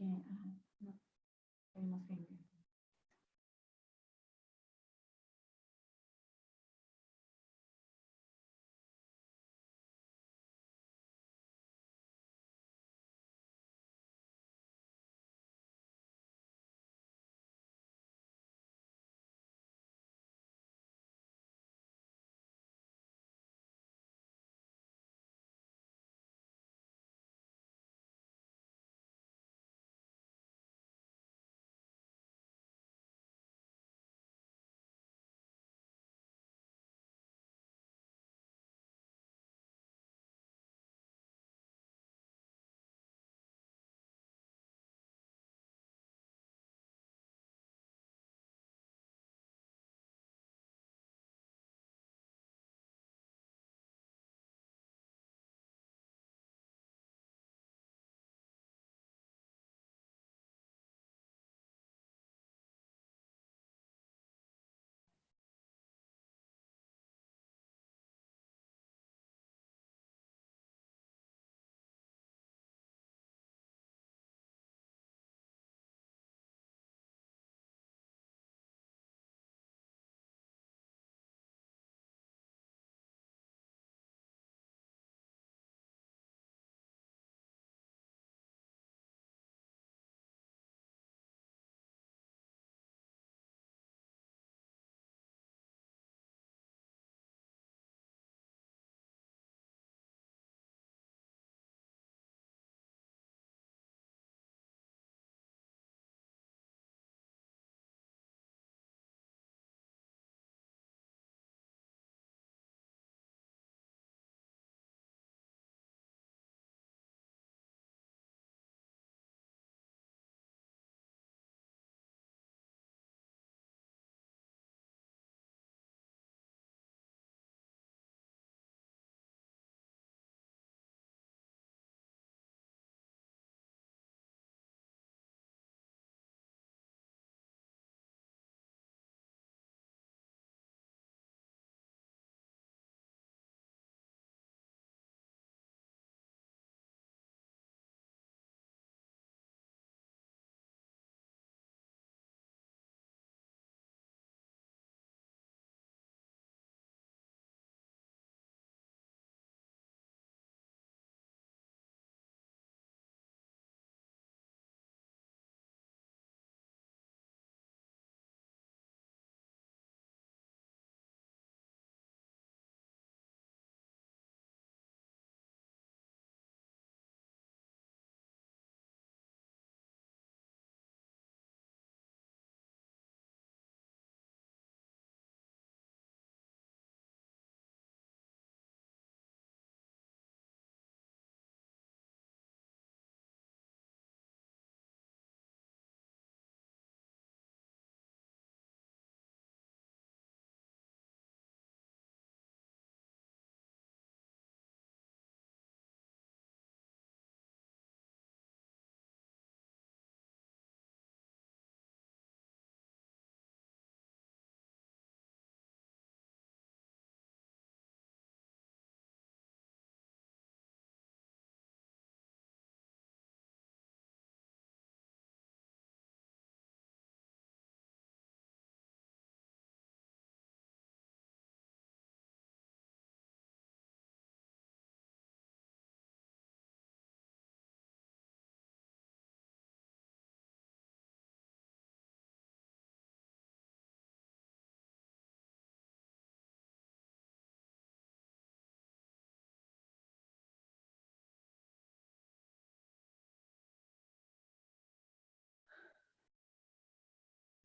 no podemos seguir.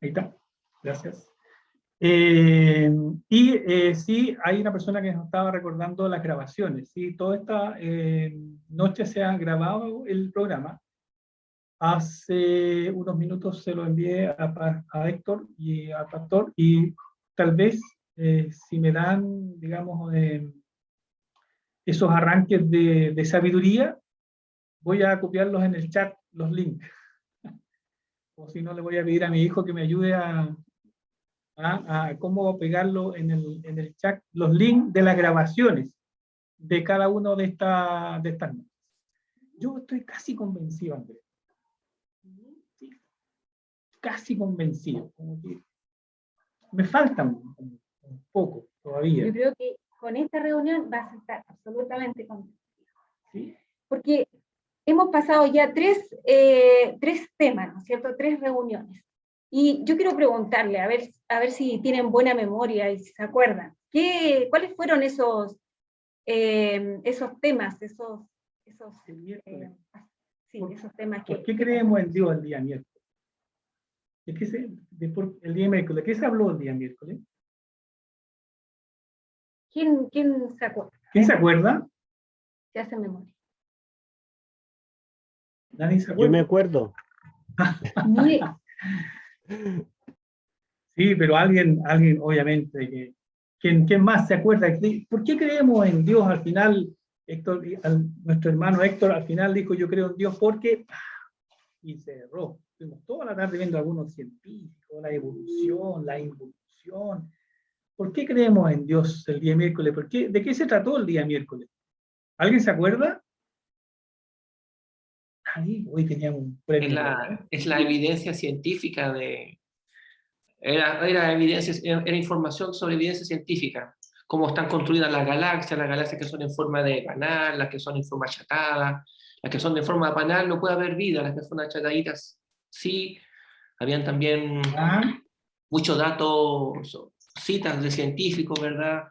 Ahí está, gracias. Sí, hay una persona que nos estaba recordando las grabaciones. Sí, toda esta noche se ha grabado el programa. Hace unos minutos se lo envié a Héctor y a Pastor, y tal vez si me dan, digamos, esos arranques de sabiduría, voy a copiarlos en el chat, los links. O si no, le voy a pedir a mi hijo que me ayude a cómo pegarlo en el chat, los links de las grabaciones de cada uno de estas notas. Yo estoy casi convencido, Andrés. casi convencido, como que me falta un poco todavía. Yo creo que con esta reunión vas a estar absolutamente contento. ¿Sí? Porque hemos pasado ya tres temas, ¿no es cierto? 3 reuniones. Y yo quiero preguntarle, a ver si tienen buena memoria y si se acuerdan. ¿Cuáles fueron esos temas, esos temas ¿Por qué creemos en Dios el día miércoles? El día miércoles, ¿qué se habló el día miércoles? ¿Quién se acuerda? ¿Quién se acuerda? Se hace memoria. Nadie se Yo me acuerda. acuerdo. Mire, Sí, pero alguien obviamente, ¿quién más se acuerda? ¿Por qué creemos en Dios al final? Héctor, nuestro hermano Héctor al final dijo, yo creo en Dios porque, y se erró. Estuvimos toda la tarde viendo algunos científicos, la evolución, la involución. ¿Por qué creemos en Dios el día miércoles? ¿De qué se trató el día miércoles? ¿Alguien se acuerda? Ahí, hoy teníamos un premio. Es la evidencia científica era información sobre evidencia científica, cómo están construidas las galaxias que son en forma de panal, las que son en forma achatada, las que son de forma panal no puede haber vida, las que son achataditas sí, habían también muchos datos, citas de científicos, ¿verdad?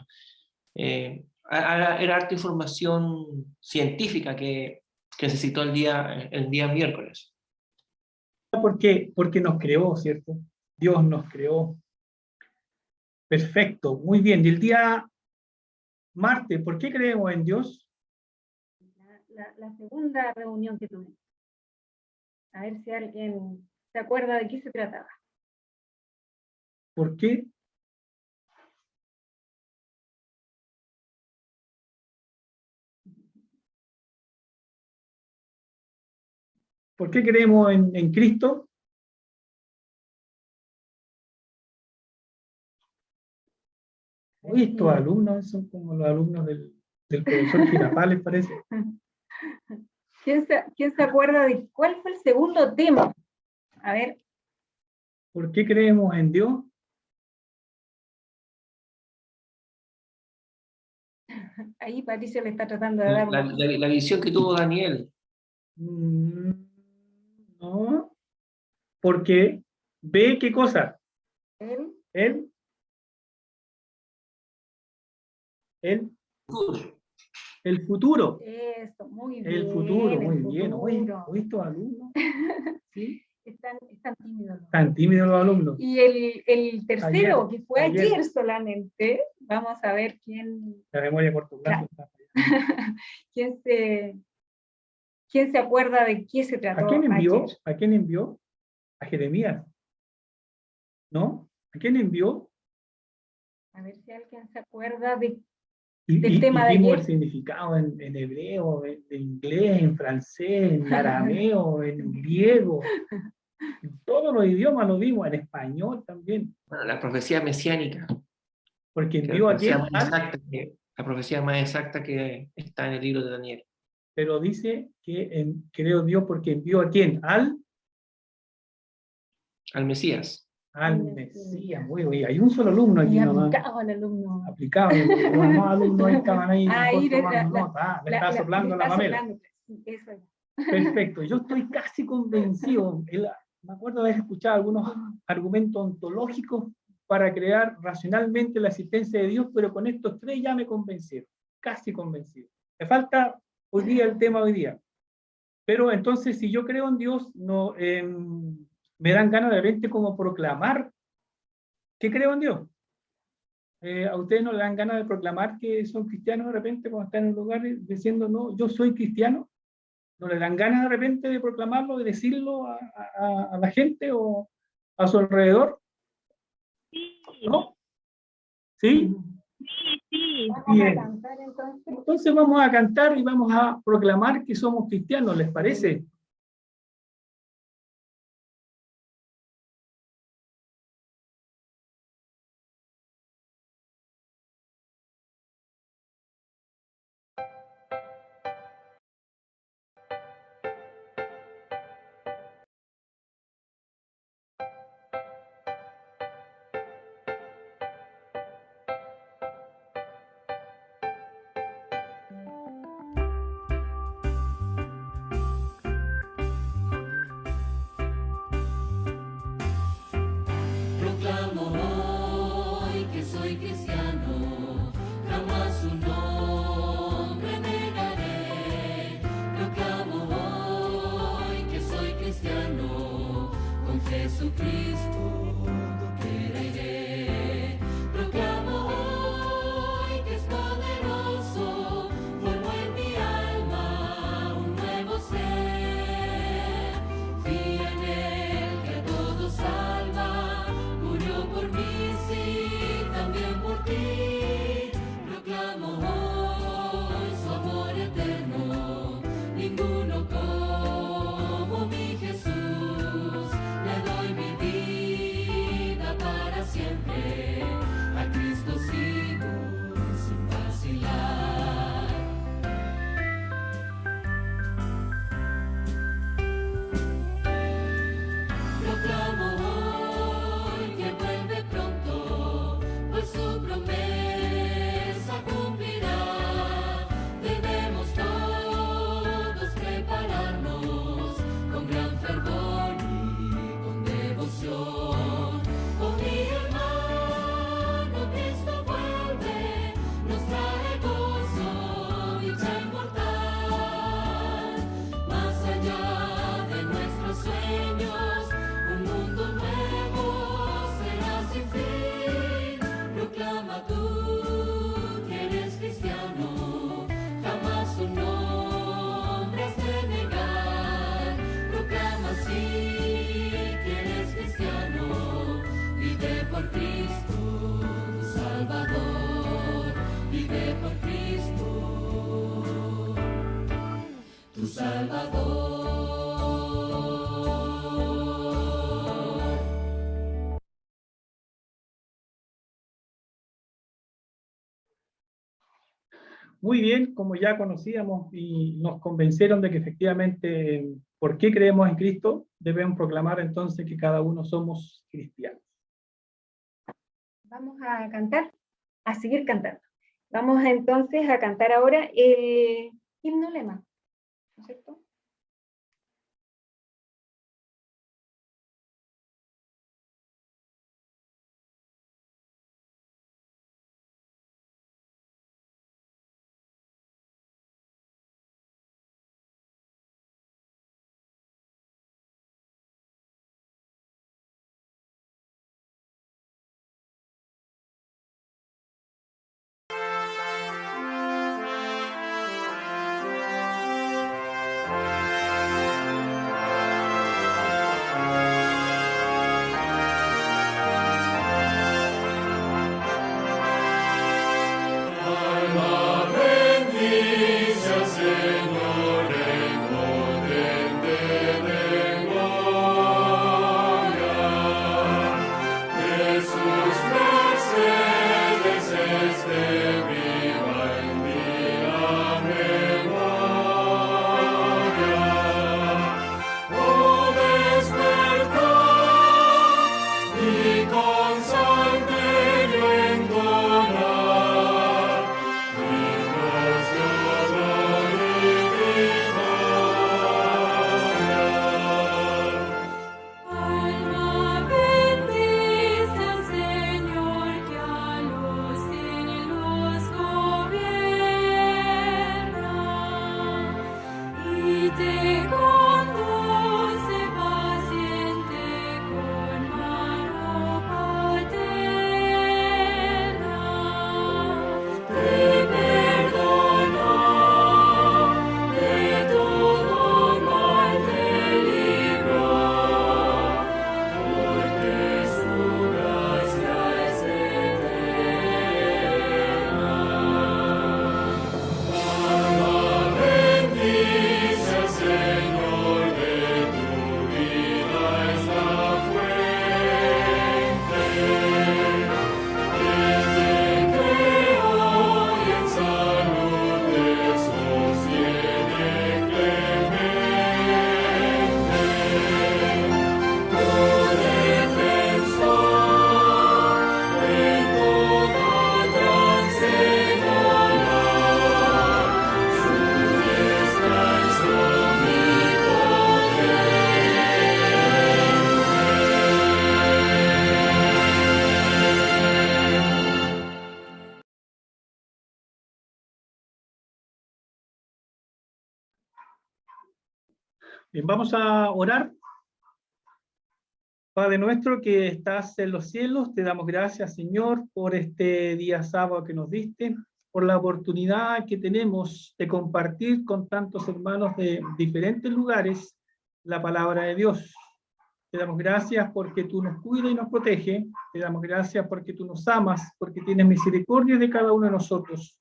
Era harta información científica que se citó el día miércoles. Porque nos creó, ¿cierto? Dios nos creó. Perfecto, muy bien. Y el día martes, ¿por qué creemos en Dios? la segunda reunión que tuvimos. A ver si alguien se acuerda de qué se trataba. ¿Por qué? ¿Por qué creemos en Cristo? Hoy estos alumnos son como los alumnos del profesor Girafales, parece. ¿Quién se acuerda de cuál fue el segundo tema? A ver. ¿Por qué creemos en Dios? Ahí Patricio le está tratando de dar la visión que tuvo Daniel. No. Porque ve qué cosa. Él. El futuro. Eso, muy bien. El futuro, muy bien. Hoy estos alumnos. ¿Sí? Están tímidos. Están tímidos los alumnos. Y el tercero, que fue ayer solamente, vamos a ver quién. La memoria a corto plazo. ¿Quién se acuerda de qué se trató? ¿A quién envió? Ayer? ¿A quién envió? A Jeremías. ¿No? ¿A quién envió? A ver si alguien se acuerda del Y tema de vimos ayer. el significado en hebreo, en inglés, en francés, en arameo, en griego. En todos los idiomas lo vimos, en español también. Bueno, la profecía mesiánica. Porque envió a quién. La profecía más exacta que está en el libro de Daniel. Pero dice que creo Dios porque envió a quién. Al Mesías. Al Mesías, muy bien. Hay un solo alumno aquí nomás. Aplicado al alumno. Aplicado. Los demás alumnos ahí estaban ahí. Ahí tomando nota. Le está soplando la mamela. Eso es. Perfecto. Yo estoy casi convencido. Me acuerdo de haber escuchado algunos argumentos ontológicos para crear racionalmente la existencia de Dios, pero con estos 3 ya me convencieron. Casi convencido. Me falta hoy día el tema hoy día. Pero entonces, si yo creo en Dios, no, me dan ganas de repente como proclamar que creo en Dios. ¿A ustedes no le dan ganas de proclamar que son cristianos de repente cuando están en un lugar diciendo, no, yo soy cristiano? ¿No le dan ganas de repente de proclamarlo, de decirlo a la gente o a su alrededor? ¿No? ¿Sí? Sí. Bien. Vamos a cantar entonces. Entonces vamos a cantar y vamos a proclamar que somos cristianos, ¿les parece? Muy bien, como ya conocíamos y nos convencieron de que efectivamente, ¿por qué creemos en Cristo? Debemos proclamar entonces que cada uno somos cristianos. Vamos a cantar, a seguir cantando. Vamos entonces a cantar ahora el himno lema, ¿no es cierto? Bien, vamos a orar. Padre nuestro que estás en los cielos, te damos gracias, Señor, por este día sábado que nos diste, por la oportunidad que tenemos de compartir con tantos hermanos de diferentes lugares la palabra de Dios. Te damos gracias porque tú nos cuidas y nos protege. Te damos gracias porque tú nos amas, porque tienes misericordia de cada uno de nosotros.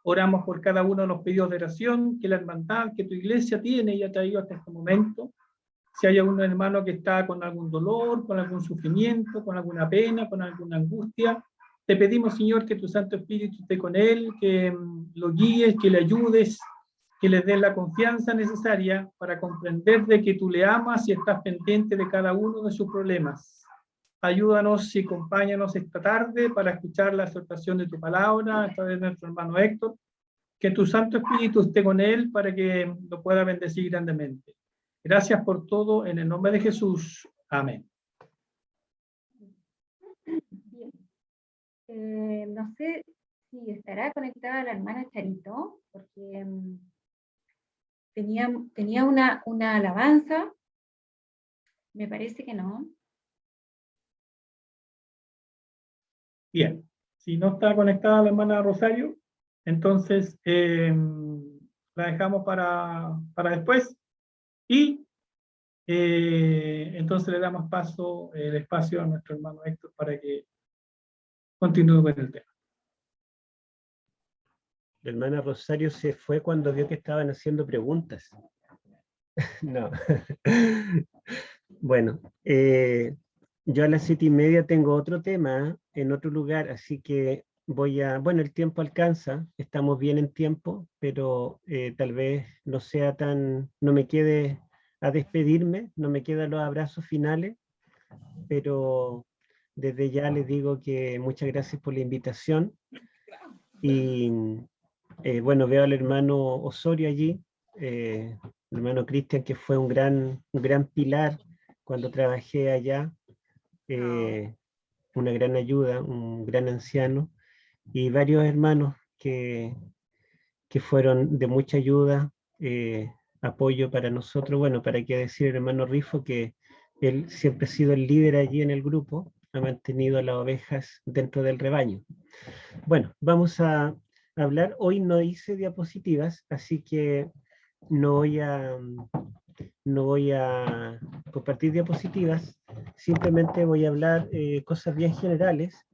Oramos por cada uno de los pedidos de oración que la hermandad, que tu iglesia tiene y ha traído hasta este momento. Si hay algún hermano que está con algún dolor, con algún sufrimiento, con alguna pena, con alguna angustia, te pedimos, Señor, que tu Santo Espíritu esté con él, que lo guíes, que le ayudes, que le des la confianza necesaria para comprender de que tú le amas y estás pendiente de cada uno de sus problemas. Ayúdanos y acompáñanos esta tarde para escuchar la exhortación de tu palabra a través de nuestro hermano Héctor. Que tu Santo Espíritu esté con él para que lo pueda bendecir grandemente. Gracias por todo, en el nombre de Jesús. Amén. Bien. No sé si estará conectada la hermana Charito, porque tenía una alabanza. Me parece que no. Bien, si no está conectada la hermana Rosario, entonces la dejamos para después y entonces le damos el espacio a nuestro hermano Héctor para que continúe con el tema. La hermana Rosario se fue cuando vio que estaban haciendo preguntas. No. Bueno, yo a las 7:30 tengo otro tema en otro lugar, así que bueno, el tiempo alcanza, estamos bien en tiempo, pero tal vez no sea no me quede a despedirme, no me quedan los abrazos finales, pero desde ya les digo que muchas gracias por la invitación. Y bueno, veo al hermano Osorio allí, el hermano Cristian, que fue un gran pilar cuando trabajé allá, una gran ayuda, un gran anciano, y varios hermanos que fueron de mucha ayuda, apoyo para nosotros. Bueno, para qué decir el hermano Rifo, que él siempre ha sido el líder allí en el grupo, ha mantenido a las ovejas dentro del rebaño. Bueno, vamos a hablar. Hoy no hice diapositivas, así que no voy a compartir diapositivas, simplemente voy a hablar cosas bien generales,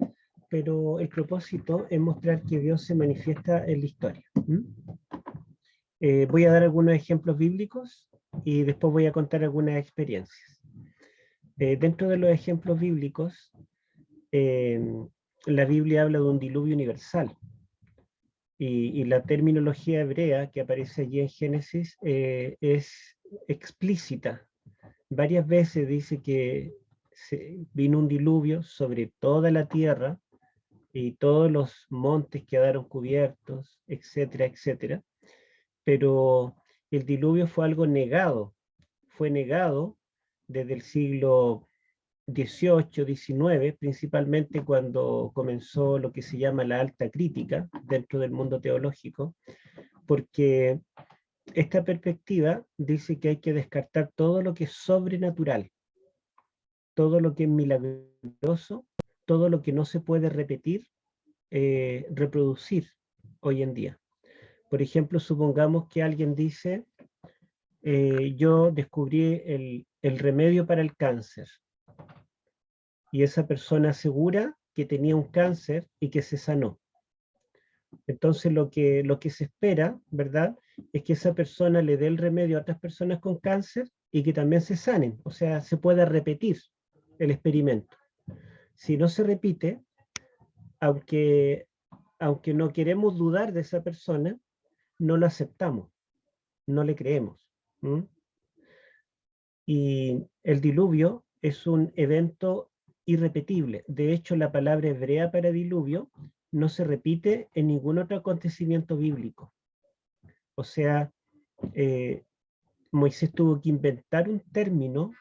pero el propósito es mostrar que Dios se manifiesta en la historia. Voy a dar algunos ejemplos bíblicos y después voy a contar algunas experiencias. Dentro de los ejemplos bíblicos, la Biblia habla de un diluvio universal. Y la terminología hebrea que aparece allí en Génesis es explícita. Varias veces dice que vino un diluvio sobre toda la tierra y todos los montes quedaron cubiertos, etcétera, etcétera. Pero el diluvio fue algo negado. Fue negado desde el siglo XVIII, XIX, principalmente cuando comenzó lo que se llama la alta crítica dentro del mundo teológico, porque esta perspectiva dice que hay que descartar todo lo que es sobrenatural, todo lo que es milagroso, todo lo que no se puede repetir, reproducir hoy en día. Por ejemplo, supongamos que alguien dice, yo descubrí el remedio para el cáncer, y esa persona asegura que tenía un cáncer y que se sanó. Entonces lo que se espera, ¿verdad?, es que esa persona le dé el remedio a otras personas con cáncer y que también se sanen, o sea, se pueda repetir el experimento. Si no se repite, aunque no queremos dudar de esa persona, no lo aceptamos, no le creemos. Y el diluvio es un evento irrepetible. De hecho, la palabra hebrea para diluvio no se repite en ningún otro acontecimiento bíblico. O sea, Moisés tuvo que inventar un término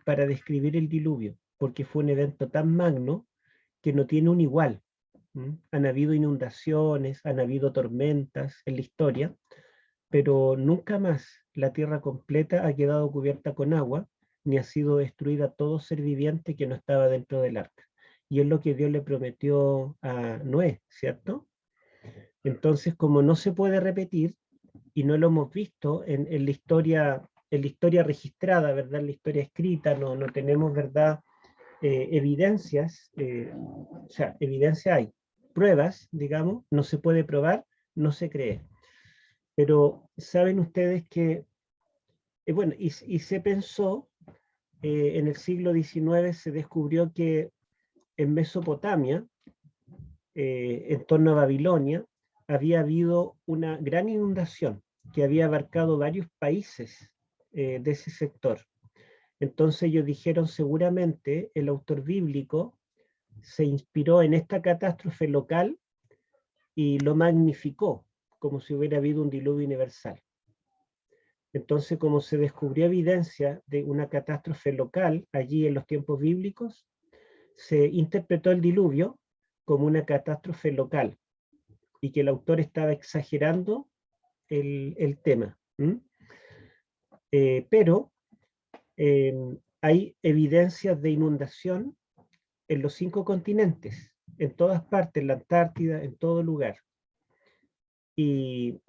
para describir el diluvio, porque fue un evento tan magno que no tiene un igual. Han habido inundaciones, han habido tormentas en la historia, pero nunca más la tierra completa ha quedado cubierta con agua, ni ha sido destruida todo ser viviente que no estaba dentro del arca. Y es lo que Dios le prometió a Noé, ¿cierto? Entonces, como no se puede repetir, y no lo hemos visto en la historia registrada, ¿verdad? En la historia escrita, no tenemos, ¿verdad?, evidencias, o sea, evidencia hay, pruebas, digamos, no se puede probar, no se cree. Pero saben ustedes que, bueno, y se pensó, en el siglo XIX se descubrió que en Mesopotamia, en torno a Babilonia, había habido una gran inundación que había abarcado varios países de ese sector. Entonces ellos dijeron, seguramente el autor bíblico se inspiró en esta catástrofe local y lo magnificó, como si hubiera habido un diluvio universal. Entonces, como se descubrió evidencia de una catástrofe local allí en los tiempos bíblicos, se interpretó el diluvio como una catástrofe local y que el autor estaba exagerando el tema. Pero hay evidencias de inundación en los 5 continentes, en todas partes, en la Antártida, en todo lugar. Y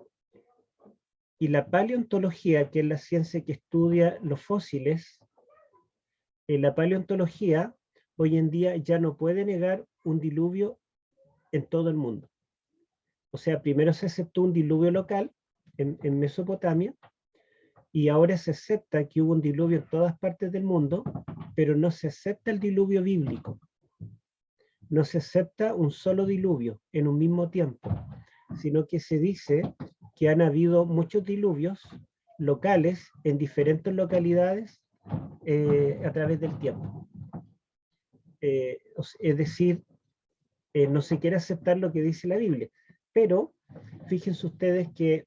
la paleontología, que es la ciencia que estudia los fósiles, la paleontología hoy en día ya no puede negar un diluvio en todo el mundo. O sea, primero se aceptó un diluvio local en Mesopotamia, Y ahora se acepta que hubo un diluvio en todas partes del mundo, pero no se acepta el diluvio bíblico. No se acepta un solo diluvio en un mismo tiempo, sino que se dice que han habido muchos diluvios locales en diferentes localidades a través del tiempo. Es decir, no se quiere aceptar lo que dice la Biblia, pero fíjense ustedes que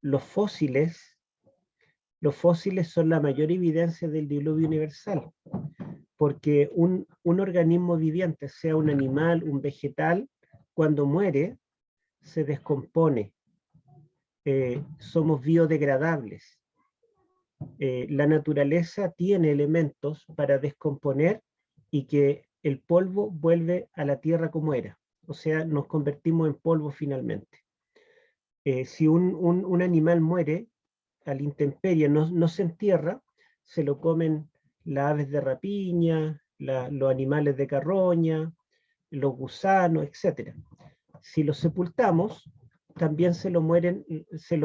los fósiles son la mayor evidencia del diluvio universal, porque un organismo viviente, sea un animal, un vegetal, cuando muere, se descompone. Somos biodegradables. La naturaleza tiene elementos para descomponer y que el polvo vuelve a la tierra como era. O sea, nos convertimos en polvo finalmente. Si un animal muere a la intemperie, no se entierra, se lo comen las aves de rapiña, los animales de carroña, los gusanos, etc. Si lo sepultamos, también se lo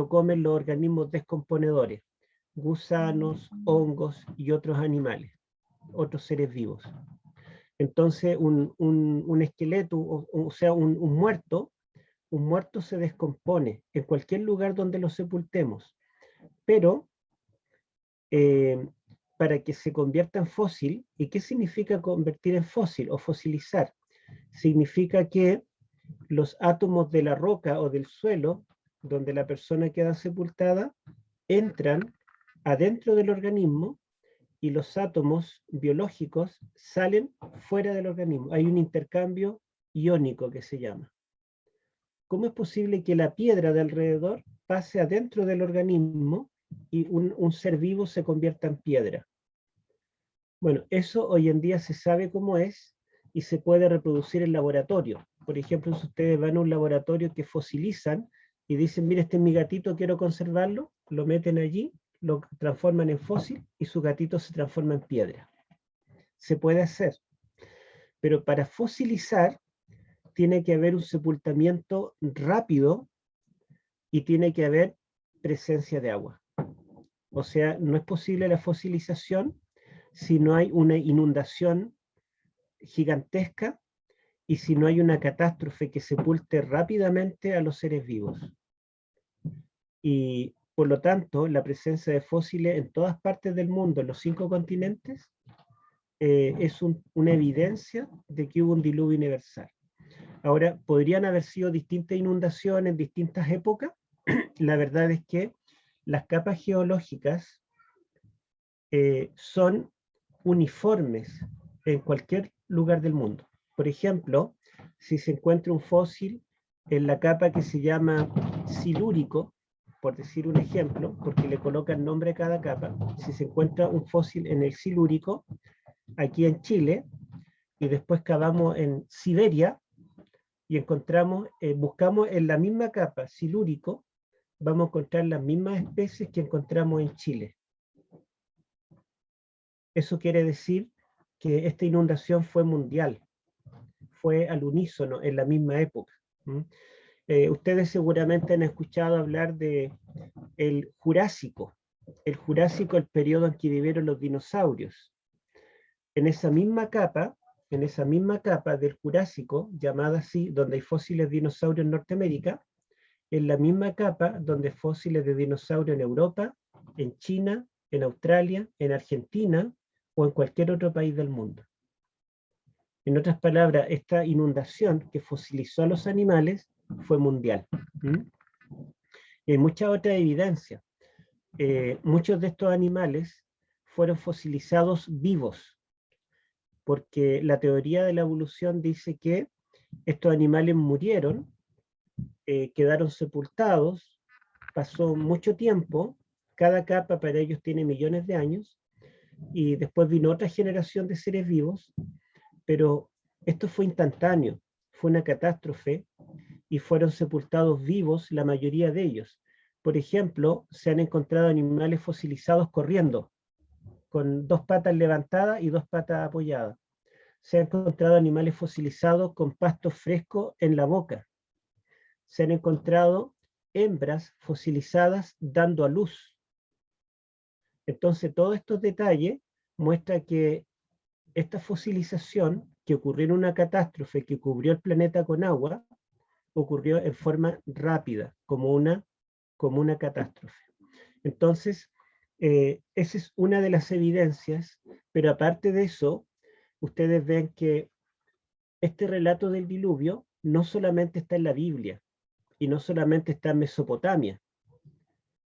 comen los organismos descomponedores, gusanos, hongos y otros animales, otros seres vivos. Entonces, un esqueleto, o sea, un muerto se descompone en cualquier lugar donde lo sepultemos, pero para que se convierta en fósil, ¿y qué significa convertir en fósil o fosilizar? Significa que los átomos de la roca o del suelo, donde la persona queda sepultada, entran adentro del organismo y los átomos biológicos salen fuera del organismo. Hay un intercambio iónico que se llama. ¿Cómo es posible que la piedra de alrededor pase adentro del organismo y un ser vivo se convierta en piedra? Bueno, eso hoy en día se sabe cómo es y se puede reproducir en laboratorio. Por ejemplo, si ustedes van a un laboratorio que fosilizan y dicen, mira, este es mi gatito, quiero conservarlo, lo meten allí, lo transforman en fósil y su gatito se transforma en piedra. Se puede hacer. Pero para fosilizar tiene que haber un sepultamiento rápido y tiene que haber presencia de agua. O sea, no es posible la fosilización si no hay una inundación gigantesca y si no hay una catástrofe que sepulte rápidamente a los seres vivos. Y por lo tanto, la presencia de fósiles en todas partes del mundo, en los 5 continentes, es una evidencia de que hubo un diluvio universal. Ahora, ¿podrían haber sido distintas inundaciones en distintas épocas? La verdad es que las capas geológicas son uniformes en cualquier lugar del mundo. Por ejemplo, si se encuentra un fósil en la capa que se llama silúrico, por decir un ejemplo, porque le colocan nombre a cada capa, si se encuentra un fósil en el silúrico, aquí en Chile, y después cavamos en Siberia, y encontramos, buscamos en la misma capa silúrico, vamos a encontrar las mismas especies que encontramos en Chile. Eso quiere decir que esta inundación fue mundial, fue al unísono en la misma época. Ustedes seguramente han escuchado hablar de el Jurásico. El Jurásico, el periodo en que vivieron los dinosaurios. En esa misma capa del Jurásico, llamada así, donde hay fósiles de dinosaurios en Norteamérica, en la misma capa donde hay fósiles de dinosaurios en Europa, en China, en Australia, en Argentina o en cualquier otro país del mundo. En otras palabras, esta inundación que fosilizó a los animales fue mundial. Y hay mucha otra evidencia. Muchos de estos animales fueron fosilizados vivos, porque la teoría de la evolución dice que estos animales murieron, quedaron sepultados, pasó mucho tiempo, cada capa para ellos tiene millones de años, y después vino otra generación de seres vivos, pero esto fue instantáneo, fue una catástrofe, y fueron sepultados vivos la mayoría de ellos. Por ejemplo, se han encontrado animales fosilizados corriendo, con 2 patas levantadas y 2 patas apoyadas. Se han encontrado animales fosilizados con pasto fresco en la boca. Se han encontrado hembras fosilizadas dando a luz. Entonces, todos estos detalles muestran que esta fosilización, que ocurrió en una catástrofe que cubrió el planeta con agua, ocurrió en forma rápida, como una catástrofe. Entonces, esa es una de las evidencias, pero aparte de eso, ustedes ven que este relato del diluvio no solamente está en la Biblia, y no solamente está en Mesopotamia.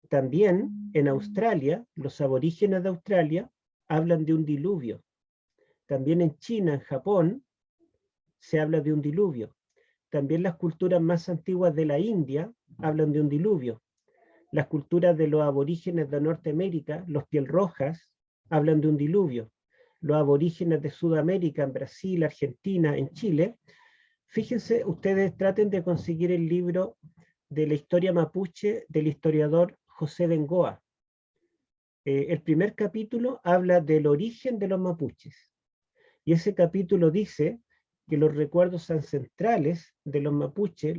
También en Australia, los aborígenes de Australia hablan de un diluvio. También en China, en Japón, se habla de un diluvio. También las culturas más antiguas de la India hablan de un diluvio. Las culturas de los aborígenes de Norteamérica, los piel rojas, hablan de un diluvio. Los aborígenes de Sudamérica, en Brasil, Argentina, en Chile. Fíjense, ustedes traten de conseguir el libro de la historia mapuche del historiador José Bengoa. El primer capítulo habla del origen de los mapuches. Y ese capítulo dice que los recuerdos ancestrales de los mapuches,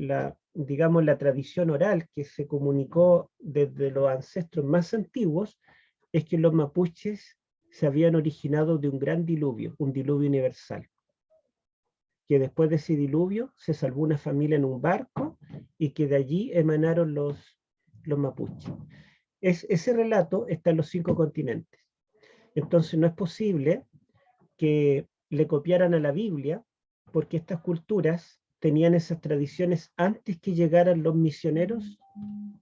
digamos la tradición oral que se comunicó desde los ancestros más antiguos, es que los mapuches se habían originado de un gran diluvio, un diluvio universal. Que después de ese diluvio se salvó una familia en un barco y que de allí emanaron los mapuches. Ese relato está en los 5 continentes. Entonces no es posible que le copiaran a la Biblia, porque estas culturas tenían esas tradiciones antes que llegaran los misioneros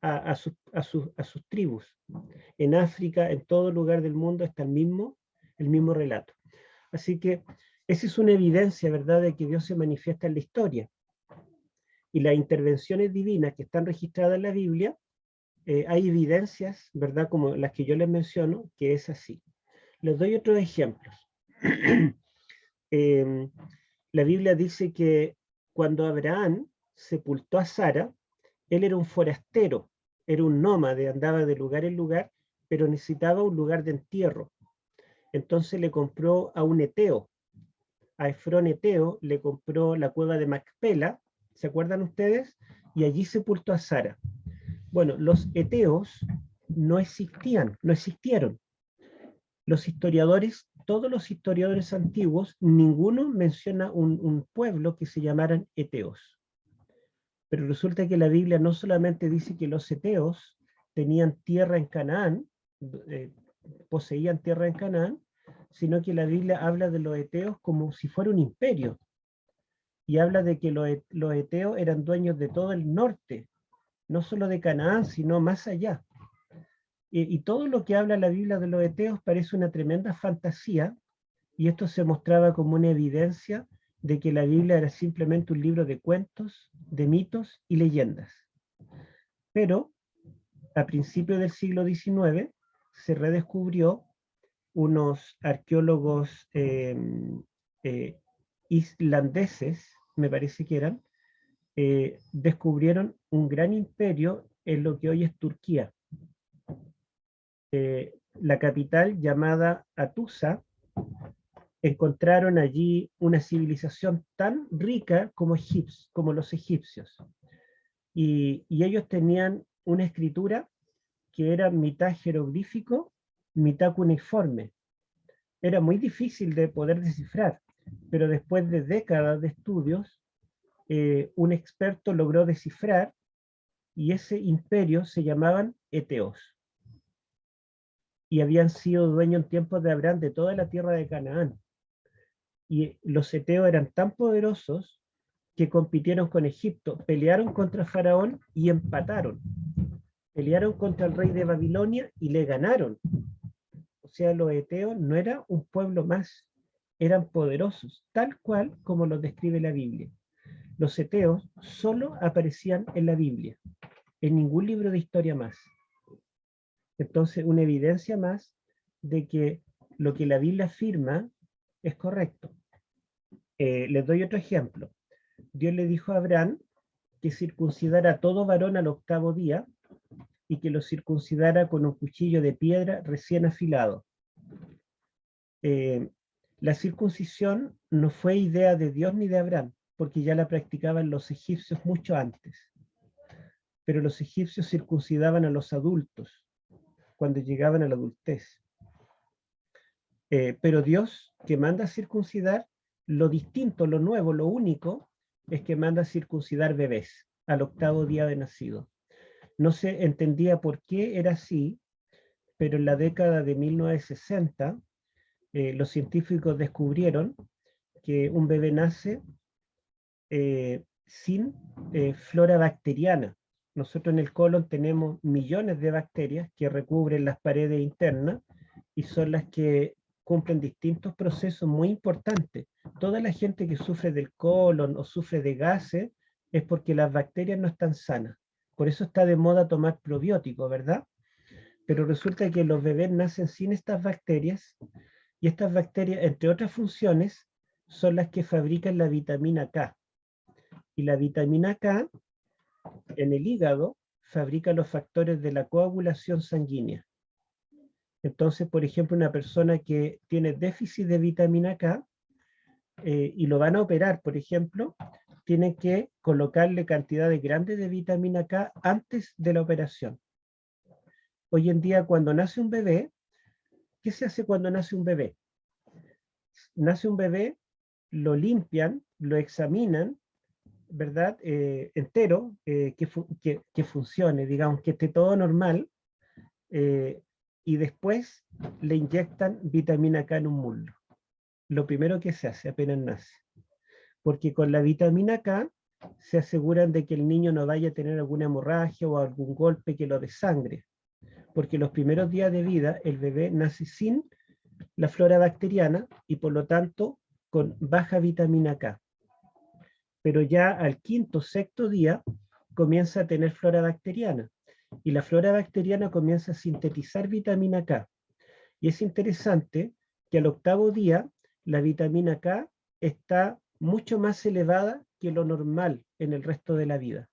a sus tribus. En África, en todo lugar del mundo está el mismo relato. Así que esa es una evidencia, ¿verdad?, de que Dios se manifiesta en la historia. Y las intervenciones divinas que están registradas en la Biblia, hay evidencias, ¿verdad?, como las que yo les menciono, que es así. Les doy otros ejemplos. La Biblia dice que cuando Abraham sepultó a Sara, él era un forastero, era un nómade, andaba de lugar en lugar, pero necesitaba un lugar de entierro. Entonces le compró a un eteo, a Efrón eteo, le compró la cueva de Macpela, ¿se acuerdan ustedes? Y allí sepultó a Sara. Bueno, los eteos no existieron. Los historiadores, todos los historiadores antiguos, ninguno menciona un pueblo que se llamaran eteos. Pero resulta que la Biblia no solamente dice que los eteos tenían tierra en Canaán, poseían tierra en Canaán, sino que la Biblia habla de los eteos como si fuera un imperio. Y habla de que los eteos eran dueños de todo el norte, no solo de Canaán, sino más allá. Y todo lo que habla la Biblia de los eteos parece una tremenda fantasía, y esto se mostraba como una evidencia de que la Biblia era simplemente un libro de cuentos, de mitos y leyendas. Pero a principios del siglo XIX se redescubrió, unos arqueólogos islandeses, me parece que eran, descubrieron un gran imperio en lo que hoy es Turquía. La capital, llamada Atusa, encontraron allí una civilización tan rica como los egipcios. Y ellos tenían una escritura que era mitad jeroglífico, mitad cuneiforme. Era muy difícil de poder descifrar, pero después de décadas de estudios, un experto logró descifrar, y ese imperio se llamaban eteos. Y habían sido dueños en tiempos de Abraham de toda la tierra de Canaán. Y los eteos eran tan poderosos que compitieron con Egipto, pelearon contra Faraón y empataron. Pelearon contra el rey de Babilonia y le ganaron. O sea, los eteos no eran un pueblo más, eran poderosos, tal cual como los describe la Biblia. Los eteos solo aparecían en la Biblia, en ningún libro de historia más. Entonces, una evidencia más de que lo que la Biblia afirma es correcto. Les doy otro ejemplo. Dios le dijo a Abraham que circuncidara a todo varón al 8º día y que lo circuncidara con un cuchillo de piedra recién afilado. La circuncisión no fue idea de Dios ni de Abraham, porque ya la practicaban los egipcios mucho antes. pero los egipcios circuncidaban a los adultos cuando llegaban a la adultez. Pero Dios, que manda a circuncidar, lo distinto, lo nuevo, lo único, es que manda a circuncidar bebés al 8º día de nacido. No se entendía por qué era así, pero en la década de 1960, los científicos descubrieron que un bebé nace sin flora bacteriana. Nosotros en el colon tenemos millones de bacterias que recubren las paredes internas y son las que cumplen distintos procesos muy importantes. Toda la gente que sufre del colon o sufre de gases es porque las bacterias no están sanas. Por eso está de moda tomar probióticos, ¿verdad? Pero resulta que los bebés nacen sin estas bacterias y estas bacterias, entre otras funciones, son las que fabrican la vitamina K. Y la vitamina K en el hígado fabrica los factores de la coagulación sanguínea. Entonces, por ejemplo, una persona que tiene déficit de vitamina K y lo van a operar, por ejemplo, tienen que colocarle cantidades grandes de vitamina K antes de la operación. Hoy en día, cuando nace un bebé, ¿qué se hace cuando nace un bebé? Nace un bebé, lo limpian, lo examinan, ¿verdad? Entero, que funcione, digamos, que esté todo normal, y después le inyectan vitamina K en un muslo. Lo primero que se hace apenas nace. Porque con la vitamina K se aseguran de que el niño no vaya a tener alguna hemorragia o algún golpe que lo desangre. Porque los primeros días de vida el bebé nace sin la flora bacteriana y por lo tanto con baja vitamina K. Pero ya al 5º, 6º día comienza a tener flora bacteriana y la flora bacteriana comienza a sintetizar vitamina K. Y es interesante que al 8º día la vitamina K está mucho más elevada que lo normal en el resto de la vida.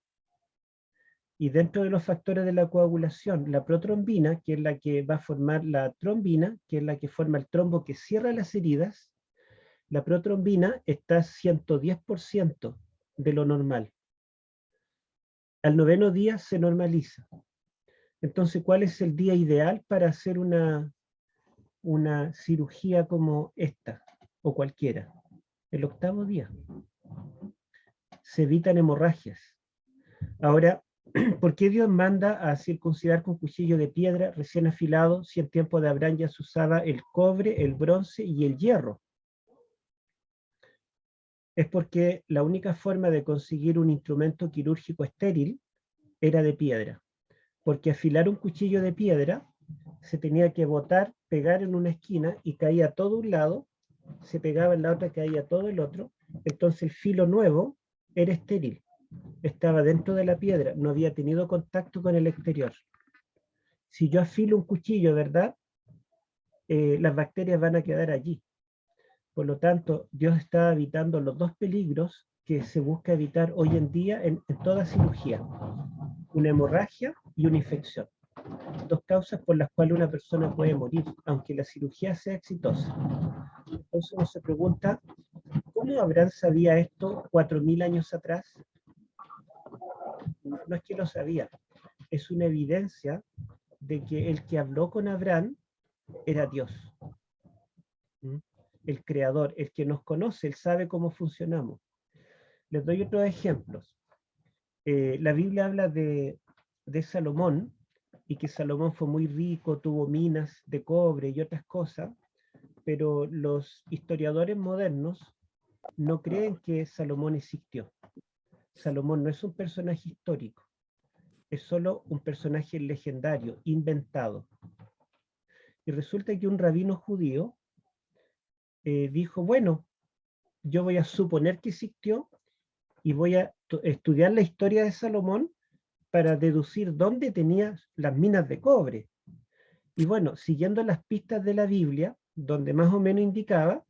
Y dentro de los factores de la coagulación, la protrombina, que es la que va a formar la trombina, que es la que forma el trombo que cierra las heridas, la protrombina está 110% de lo normal. Al 9º día se normaliza. Entonces, ¿cuál es el día ideal para hacer una cirugía como esta o cualquiera? El 8º día. Se evitan hemorragias. Ahora, ¿por qué Dios manda a circuncidar con cuchillo de piedra recién afilado si en tiempo de Abraham ya se usaba el cobre, el bronce y el hierro? Es porque la única forma de conseguir un instrumento quirúrgico estéril era de piedra. Porque afilar un cuchillo de piedra se tenía que botar, pegar en una esquina y caía todo un lado, se pegaba en la otra, caía todo el otro. Entonces el filo nuevo era estéril. Estaba dentro de la piedra, no había tenido contacto con el exterior. Si yo afilo un cuchillo, ¿verdad? Las bacterias van a quedar allí. Por lo tanto, Dios está evitando los dos peligros que se busca evitar hoy en día en toda cirugía. Una hemorragia y una infección. Dos causas por las cuales una persona puede morir, aunque la cirugía sea exitosa. Entonces uno se pregunta, ¿cómo Abraham sabía esto 4000 años atrás? No es que lo sabía, es una evidencia de que el que habló con Abraham era Dios. El creador, el que nos conoce, él sabe cómo funcionamos. Les doy otros ejemplos. La Biblia habla de Salomón, y que Salomón fue muy rico, tuvo minas de cobre y otras cosas, pero los historiadores modernos no creen que Salomón existió. Salomón no es un personaje histórico, es solo un personaje legendario, inventado. Y resulta que un rabino judío dijo, bueno, yo voy a suponer que existió y voy a estudiar la historia de Salomón para deducir dónde tenía las minas de cobre. Y bueno, siguiendo las pistas de la Biblia, donde más o menos indicaba,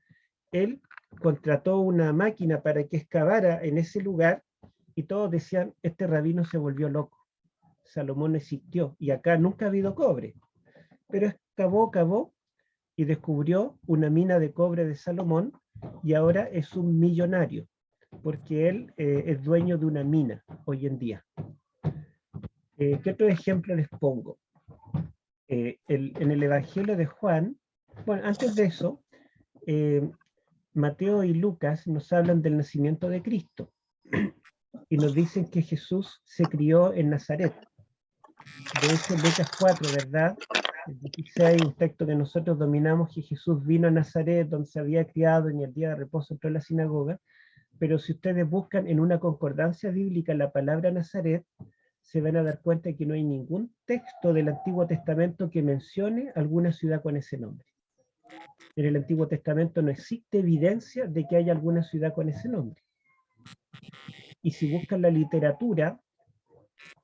él contrató una máquina para que excavara en ese lugar y todos decían, este rabino se volvió loco. Salomón existió y acá nunca ha habido cobre. Pero cavó y descubrió una mina de cobre de Salomón y ahora es un millonario porque él es dueño de una mina hoy en día. ¿Qué otro ejemplo les pongo? En el Evangelio de Juan, bueno, antes de eso, Mateo y Lucas nos hablan del nacimiento de Cristo y nos dicen que Jesús se crió en Nazaret. De hecho, Lucas 4, ¿verdad? El 16, un texto que nosotros dominamos, que Jesús vino a Nazaret, donde se había criado, en el día de reposo entró a la sinagoga, pero si ustedes buscan en una concordancia bíblica la palabra Nazaret, se van a dar cuenta de que no hay ningún texto del Antiguo Testamento que mencione alguna ciudad con ese nombre. En el Antiguo Testamento no existe evidencia de que haya alguna ciudad con ese nombre. Y si buscan la literatura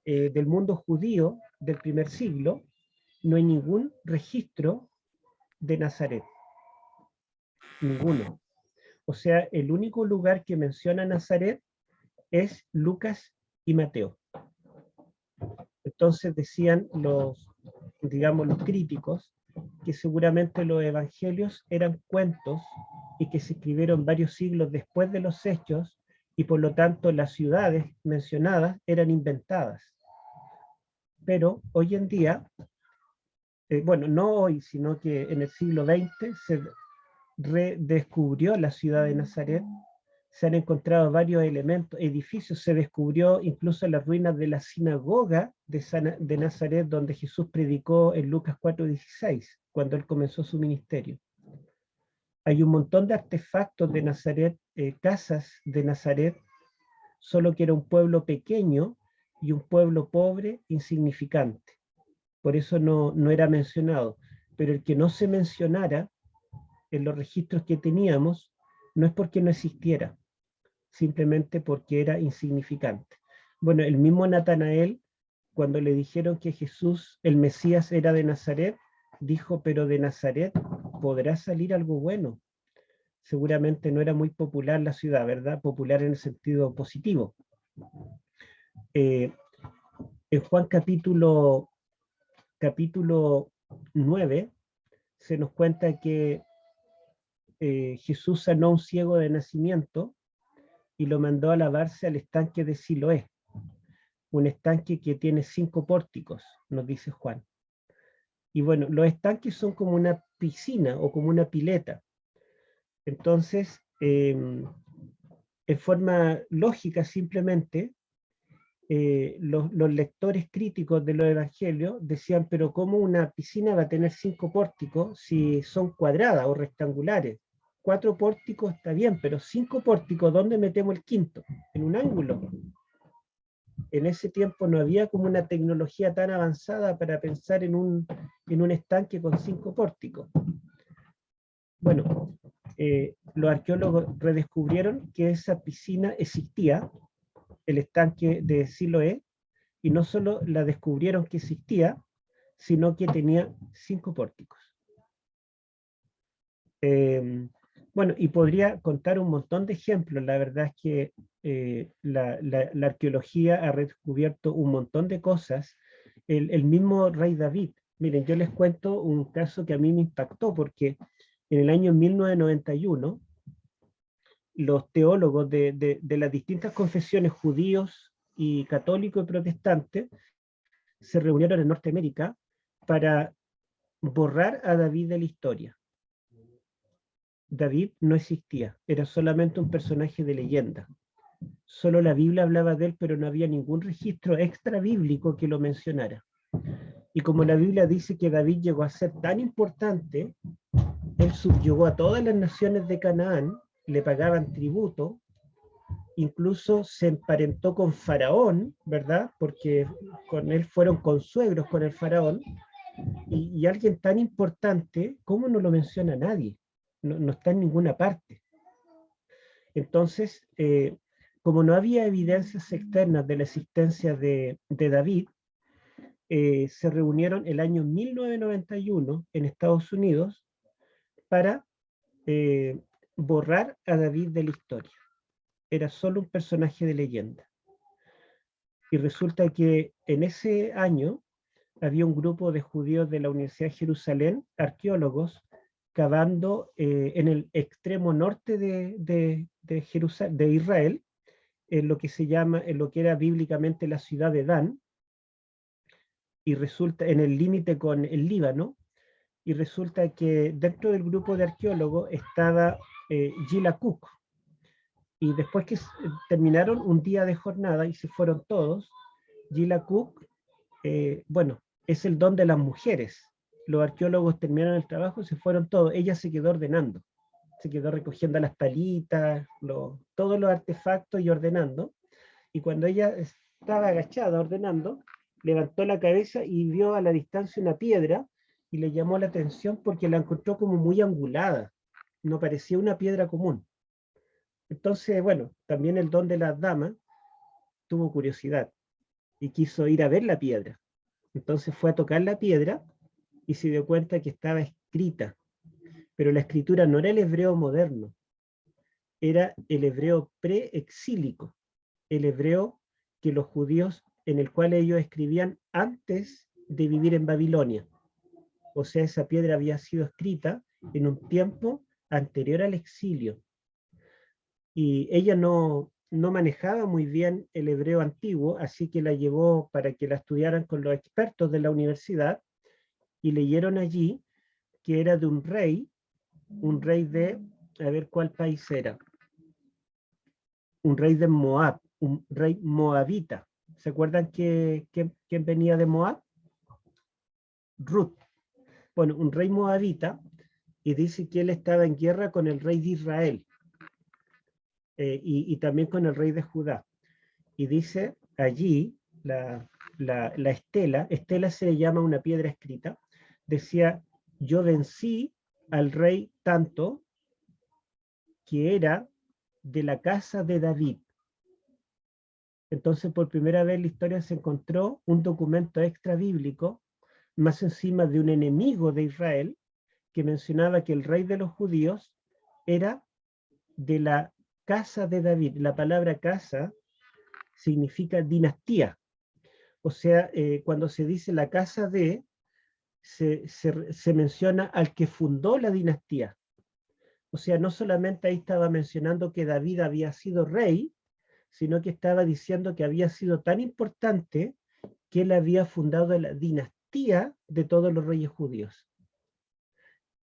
del mundo judío del primer siglo, no hay ningún registro de Nazaret. Ninguno. O sea, el único lugar que menciona Nazaret es Lucas y Mateo. Entonces decían los críticos, que seguramente los evangelios eran cuentos y que se escribieron varios siglos después de los hechos y por lo tanto las ciudades mencionadas eran inventadas. Pero hoy en día, bueno, no hoy, sino que en el siglo XX se redescubrió la ciudad de Nazaret, se han encontrado varios elementos, edificios, se descubrió incluso las ruinas de la sinagoga de Nazaret, donde Jesús predicó en Lucas 4:16, cuando él comenzó su ministerio. Hay un montón de artefactos de Nazaret, casas de Nazaret, solo que era un pueblo pequeño y un pueblo pobre, insignificante. Por eso no era mencionado. Pero el que no se mencionara en los registros que teníamos, no es porque no existiera, simplemente porque era insignificante. Bueno, el mismo Natanael, cuando le dijeron que Jesús, el Mesías, era de Nazaret, dijo, pero de Nazaret podrá salir algo bueno. Seguramente no era muy popular la ciudad, ¿verdad? Popular en el sentido positivo. En Juan capítulo 9, se nos cuenta que Jesús sanó a un ciego de nacimiento y lo mandó a lavarse al estanque de Siloé, un estanque que tiene 5 pórticos, nos dice Juan. Y bueno, los estanques son como una piscina o como una pileta. Entonces, en forma lógica simplemente, los lectores críticos de los evangelios decían, pero ¿cómo una piscina va a tener 5 pórticos si son cuadradas o rectangulares? 4 pórticos está bien, pero 5 pórticos, ¿dónde metemos el quinto? En un ángulo. En ese tiempo no había como una tecnología tan avanzada para pensar en un estanque con 5 pórticos. Bueno, los arqueólogos redescubrieron que esa piscina existía, el estanque de Siloé, y no solo la descubrieron que existía, sino que tenía 5 pórticos. Bueno, y podría contar un montón de ejemplos. La verdad es que la arqueología ha redescubierto un montón de cosas. El mismo rey David. Miren, yo les cuento un caso que a mí me impactó, porque en el año 1991, los teólogos de las distintas confesiones, judíos y católicos y protestantes, se reunieron en Norteamérica para borrar a David de la historia. David no existía, era solamente un personaje de leyenda. Solo la Biblia hablaba de él, pero no había ningún registro extra bíblico que lo mencionara. Y como la Biblia dice que David llegó a ser tan importante, él subyugó a todas las naciones de Canaán, le pagaban tributo, incluso se emparentó con Faraón, ¿verdad? Porque con él fueron consuegros con el Faraón, y alguien tan importante, ¿cómo no lo menciona nadie? No está en ninguna parte. Entonces, como no había evidencias externas de la existencia de David, se reunieron el año 1991 en Estados Unidos para borrar a David de la historia. Era solo un personaje de leyenda. Y resulta que en ese año había un grupo de judíos de la Universidad de Jerusalén, arqueólogos, cavando en el extremo norte de Israel, en lo que se llama, en lo que era bíblicamente la ciudad de Dan, y resulta en el límite con el Líbano, y resulta que dentro del grupo de arqueólogos estaba Gila Cook, y después que terminaron un día de jornada y se fueron todos, Gila Cook, bueno, es el don de las mujeres. Los arqueólogos terminaron el trabajo y se fueron todos. Ella se quedó ordenando, se quedó recogiendo las palitas, todos los artefactos y ordenando. Y cuando ella estaba agachada ordenando, levantó la cabeza y vio a la distancia una piedra y le llamó la atención porque la encontró como muy angulada. No parecía una piedra común. Entonces, bueno, también el don de las damas tuvo curiosidad y quiso ir a ver la piedra. Entonces fue a tocar la piedra y se dio cuenta que estaba escrita, pero la escritura no era el hebreo moderno, era el hebreo preexílico, el hebreo que los judíos, en el cual ellos escribían antes de vivir en Babilonia. O sea, esa piedra había sido escrita en un tiempo anterior al exilio. Y ella no manejaba muy bien el hebreo antiguo, así que la llevó para que la estudiaran con los expertos de la universidad, y leyeron allí que era de un rey de, a ver cuál país era, un rey de Moab, un rey moabita. ¿Se acuerdan quién venía de Moab? Ruth. Bueno, un rey moabita, y dice que él estaba en guerra con el rey de Israel, y también con el rey de Judá. Y dice allí, la estela se le llama una piedra escrita, decía, yo vencí al rey tanto que era de la casa de David. Entonces, por primera vez en la historia se encontró un documento extra bíblico, más encima de un enemigo de Israel, que mencionaba que el rey de los judíos era de la casa de David. La palabra casa significa dinastía. O sea, cuando se dice la casa de, se menciona al que fundó la dinastía. O sea, no solamente ahí estaba mencionando que David había sido rey, sino que estaba diciendo que había sido tan importante que él había fundado la dinastía de todos los reyes judíos.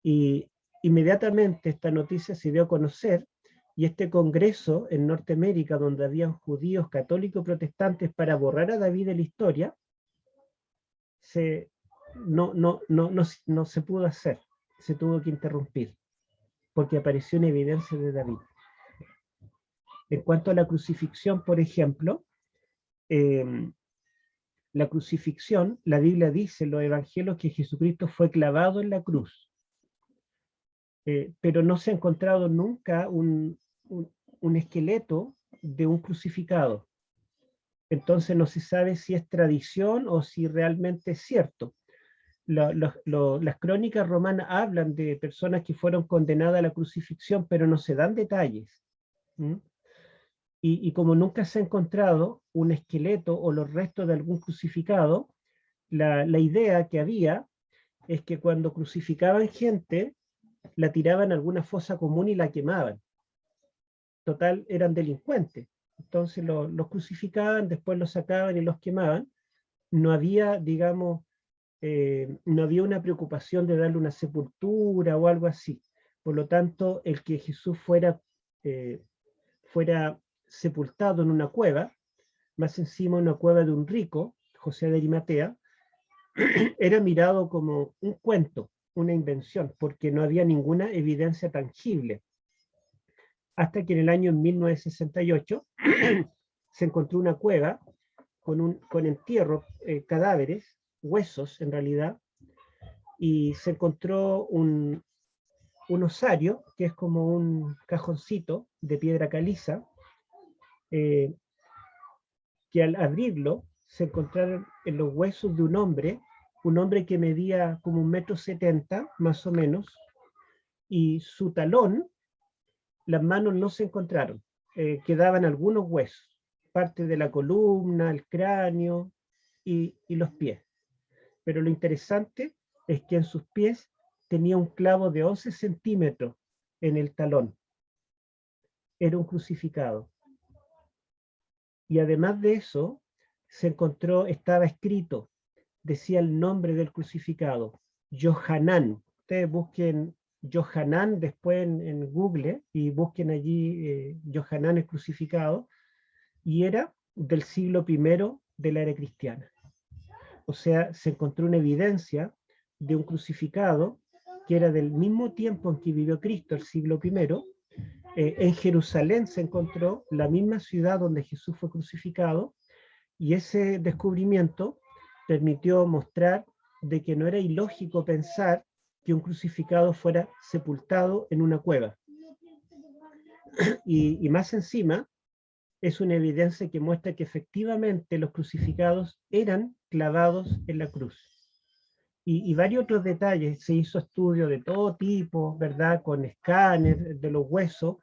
Y inmediatamente esta noticia se dio a conocer, y este congreso en Norteamérica, donde habían judíos, católicos, protestantes, para borrar a David de la historia, no se pudo hacer, se tuvo que interrumpir, porque apareció una evidencia de David. En cuanto a la crucifixión, por ejemplo, la crucifixión, la Biblia dice en los evangelios que Jesucristo fue clavado en la cruz, pero no se ha encontrado nunca un esqueleto de un crucificado. Entonces no se sabe si es tradición o si realmente es cierto. Las crónicas romanas hablan de personas que fueron condenadas a la crucifixión, pero no se dan detalles. Y como nunca se ha encontrado un esqueleto o los restos de algún crucificado, la idea que había es que cuando crucificaban gente, la tiraban a alguna fosa común y la quemaban. Total, eran delincuentes. Entonces los crucificaban, después los sacaban y los quemaban. No había, digamos, no había una preocupación de darle una sepultura o algo así. Por lo tanto, el que Jesús fuera sepultado en una cueva, más encima una cueva de un rico, José de Arimatea, era mirado como un cuento, una invención, porque no había ninguna evidencia tangible. Hasta que en el año 1968 se encontró una cueva con entierro, cadáveres, huesos en realidad, y se encontró un osario, que es como un cajoncito de piedra caliza, que al abrirlo se encontraron en los huesos de un hombre que medía como 1,70 m más o menos, y su talón, las manos no se encontraron, quedaban algunos huesos, parte de la columna, el cráneo y los pies. Pero lo interesante es que en sus pies tenía un clavo de 11 centímetros en el talón. Era un crucificado. Y además de eso, estaba escrito, decía el nombre del crucificado, Yohanan. Ustedes busquen Yohanan después en Google y busquen allí Yohanan el crucificado, y era del siglo I de la era cristiana. O sea, se encontró una evidencia de un crucificado que era del mismo tiempo en que vivió Cristo, el siglo I. En Jerusalén se encontró la misma ciudad donde Jesús fue crucificado, y ese descubrimiento permitió mostrar de que no era ilógico pensar que un crucificado fuera sepultado en una cueva. Y más encima, es una evidencia que muestra que efectivamente los crucificados eran clavados en la cruz. Y varios otros detalles, se hizo estudio de todo tipo, ¿verdad? Con escáner de los huesos,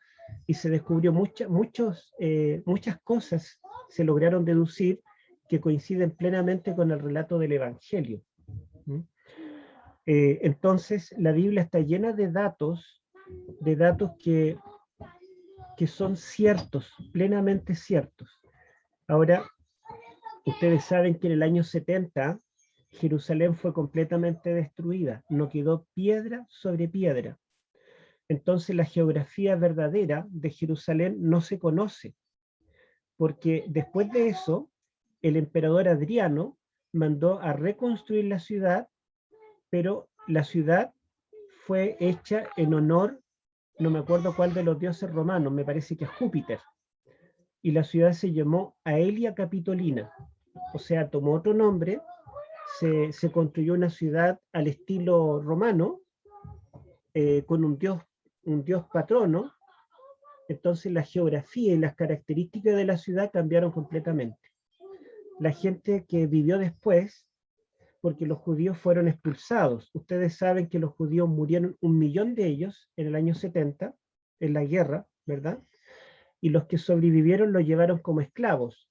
y se descubrió muchas cosas, se lograron deducir que coinciden plenamente con el relato del Evangelio. Entonces, la Biblia está llena de datos que son ciertos, plenamente ciertos. Ahora, ustedes saben que en el año 70, Jerusalén fue completamente destruida, no quedó piedra sobre piedra. Entonces, la geografía verdadera de Jerusalén no se conoce, porque después de eso, el emperador Adriano mandó a reconstruir la ciudad, pero la ciudad fue hecha en honor, no me acuerdo cuál de los dioses romanos, me parece que Júpiter, y la ciudad se llamó Aelia Capitolina, o sea, tomó otro nombre, se construyó una ciudad al estilo romano, con un dios patrono. Entonces la geografía y las características de la ciudad cambiaron completamente. La gente que vivió después, porque los judíos fueron expulsados. Ustedes saben que los judíos murieron 1 millón de ellos en el año 70, en la guerra, ¿verdad? Y los que sobrevivieron los llevaron como esclavos.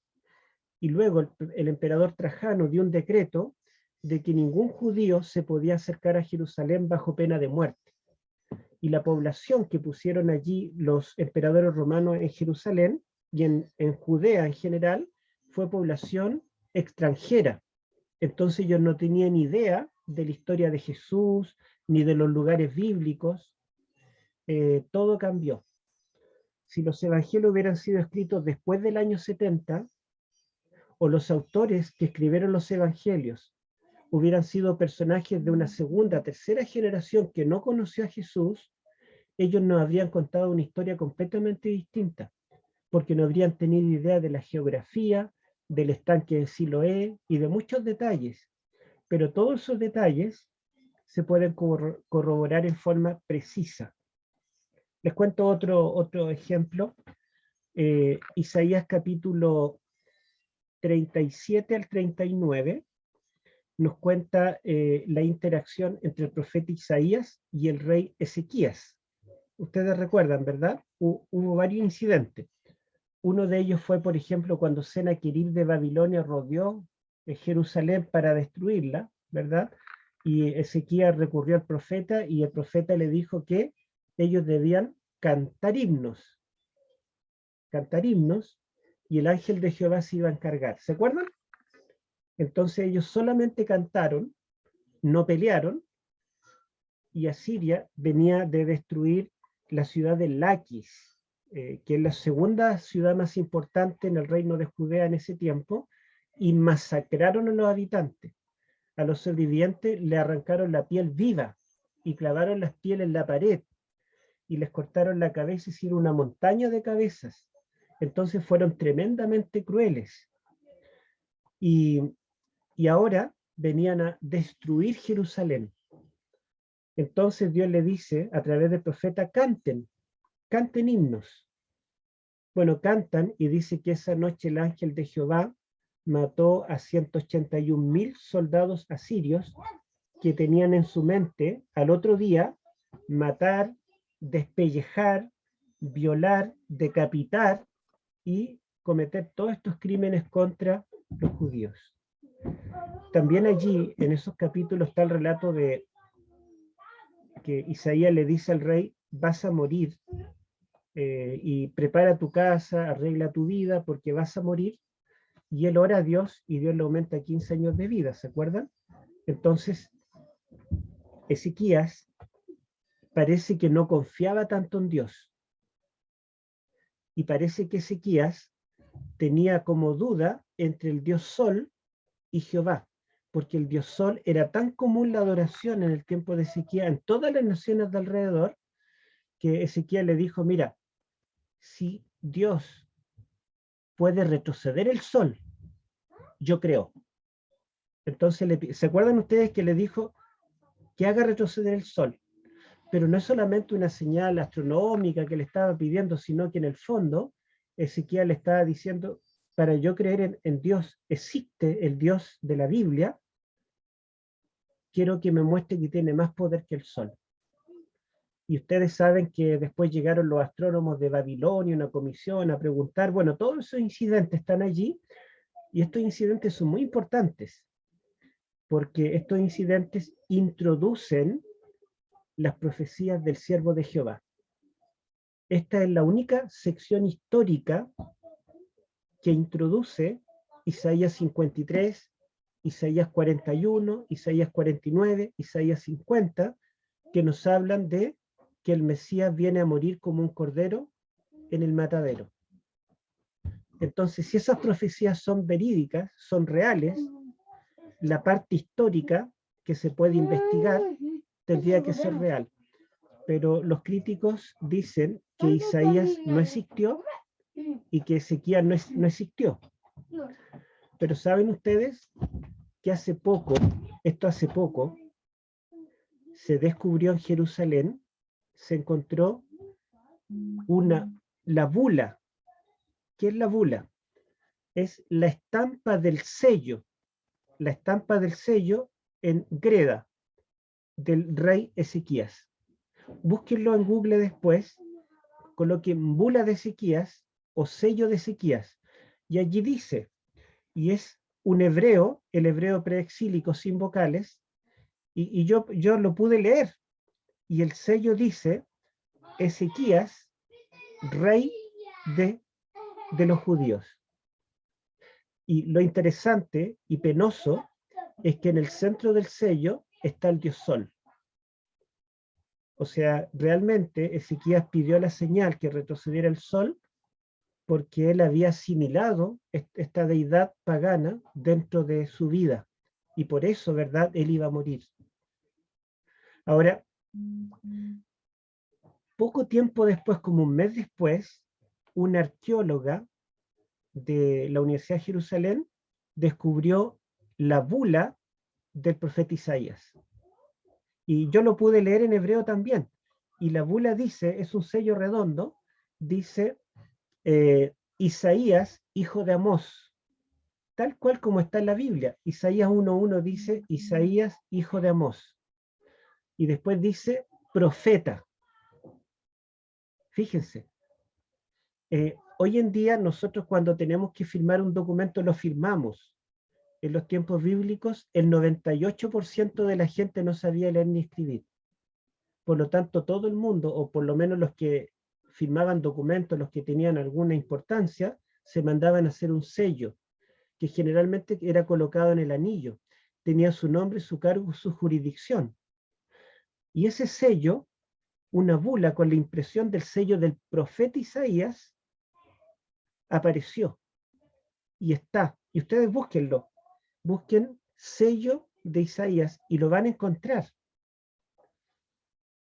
Y luego el emperador Trajano dio un decreto de que ningún judío se podía acercar a Jerusalén bajo pena de muerte. Y la población que pusieron allí los emperadores romanos en Jerusalén y en Judea en general fue población extranjera. Entonces ellos no tenían idea de la historia de Jesús, ni de los lugares bíblicos. Todo cambió. Si los evangelios hubieran sido escritos después del año 70, o los autores que escribieron los evangelios hubieran sido personajes de una segunda, tercera generación que no conoció a Jesús, ellos nos habrían contado una historia completamente distinta, porque no habrían tenido idea de la geografía, del estanque de Siloé y de muchos detalles. Pero todos esos detalles se pueden corroborar en forma precisa. Les cuento otro ejemplo. Isaías capítulo 37 al 39 nos cuenta la interacción entre el profeta Isaías y el rey Ezequías. Ustedes recuerdan, ¿verdad? Hubo varios incidentes. Uno de ellos fue, por ejemplo, cuando Sennacherib de Babilonia rodeó Jerusalén para destruirla, ¿verdad? Y Ezequías recurrió al profeta y el profeta le dijo que ellos debían cantar himnos, y el ángel de Jehová se iba a encargar. ¿Se acuerdan? Entonces ellos solamente cantaron, no pelearon, y Asiria venía de destruir la ciudad de Laquis, que es la segunda ciudad más importante en el reino de Judea en ese tiempo, y masacraron a los habitantes. A los sobrevivientes le arrancaron la piel viva y clavaron las pieles en la pared y les cortaron la cabeza y hicieron una montaña de cabezas. Entonces fueron tremendamente crueles. Y ahora venían a destruir Jerusalén. Entonces Dios le dice a través del profeta, canten himnos. Bueno, cantan, y dice que esa noche el ángel de Jehová mató a 181.000 soldados asirios que tenían en su mente al otro día matar, despellejar, violar, decapitar y cometer todos estos crímenes contra los judíos. También allí, en esos capítulos, está el relato de que Isaías le dice al rey, vas a morir, y prepara tu casa, arregla tu vida, porque vas a morir. Y él ora a Dios, y Dios le aumenta 15 años de vida, ¿se acuerdan? Entonces, Ezequías parece que no confiaba tanto en Dios. Y parece que Ezequías tenía como duda entre el Dios Sol y Jehová, porque el Dios Sol era tan común la adoración en el tiempo de Ezequías en todas las naciones de alrededor, que Ezequías le dijo, mira, si Dios puede retroceder el sol, yo creo. Entonces, ¿se acuerdan ustedes que le dijo que haga retroceder el sol? Pero no es solamente una señal astronómica que le estaba pidiendo, sino que en el fondo Ezequiel le estaba diciendo, para yo creer en Dios, existe el Dios de la Biblia, quiero que me muestre que tiene más poder que el sol. Y ustedes saben que después llegaron los astrónomos de Babilonia, una comisión, a preguntar, bueno, todos esos incidentes están allí, y estos incidentes son muy importantes, porque estos incidentes introducen las profecías del siervo de Jehová. Esta es la única sección histórica que introduce Isaías 53, Isaías 41, Isaías 49, Isaías 50, que nos hablan de que el Mesías viene a morir como un cordero en el matadero. Entonces, si esas profecías son verídicas, son reales, la parte histórica que se puede investigar tendría que ser real. Pero los críticos dicen que Isaías no existió y que Ezequías no existió. Pero ¿saben ustedes que hace poco, se descubrió en Jerusalén, se encontró la bula? ¿Qué es la bula? Es la estampa del sello en greda del rey Ezequías. Búsquenlo en Google después, coloquen bula de Ezequías o sello de Ezequías, y allí dice, y es un hebreo, el hebreo preexílico sin vocales, y yo lo pude leer, y el sello dice, Ezequías, rey de los judíos. Y lo interesante y penoso es que en el centro del sello está el dios Sol. O sea, realmente Ezequías pidió la señal que retrocediera el sol porque él había asimilado esta deidad pagana dentro de su vida. Y por eso, ¿verdad?, él iba a morir. Ahora, poco tiempo después, como un mes después, una arqueóloga de la Universidad de Jerusalén descubrió la bula del profeta Isaías. Y yo lo pude leer en hebreo también. Y la bula dice, es un sello redondo, dice Isaías, hijo de Amós, tal cual como está en la Biblia. Isaías 1:1 dice Isaías, hijo de Amós. Y después dice profeta. Fíjense. Hoy en día nosotros cuando tenemos que firmar un documento lo firmamos. En los tiempos bíblicos el 98% de la gente no sabía leer ni escribir. Por lo tanto, todo el mundo, o por lo menos los que firmaban documentos, los que tenían alguna importancia, se mandaban a hacer un sello, que generalmente era colocado en el anillo. Tenía su nombre, su cargo, su jurisdicción. Y ese sello, una bula con la impresión del sello del profeta Isaías, apareció. Y está. Y ustedes búsquenlo. Busquen sello de Isaías y lo van a encontrar.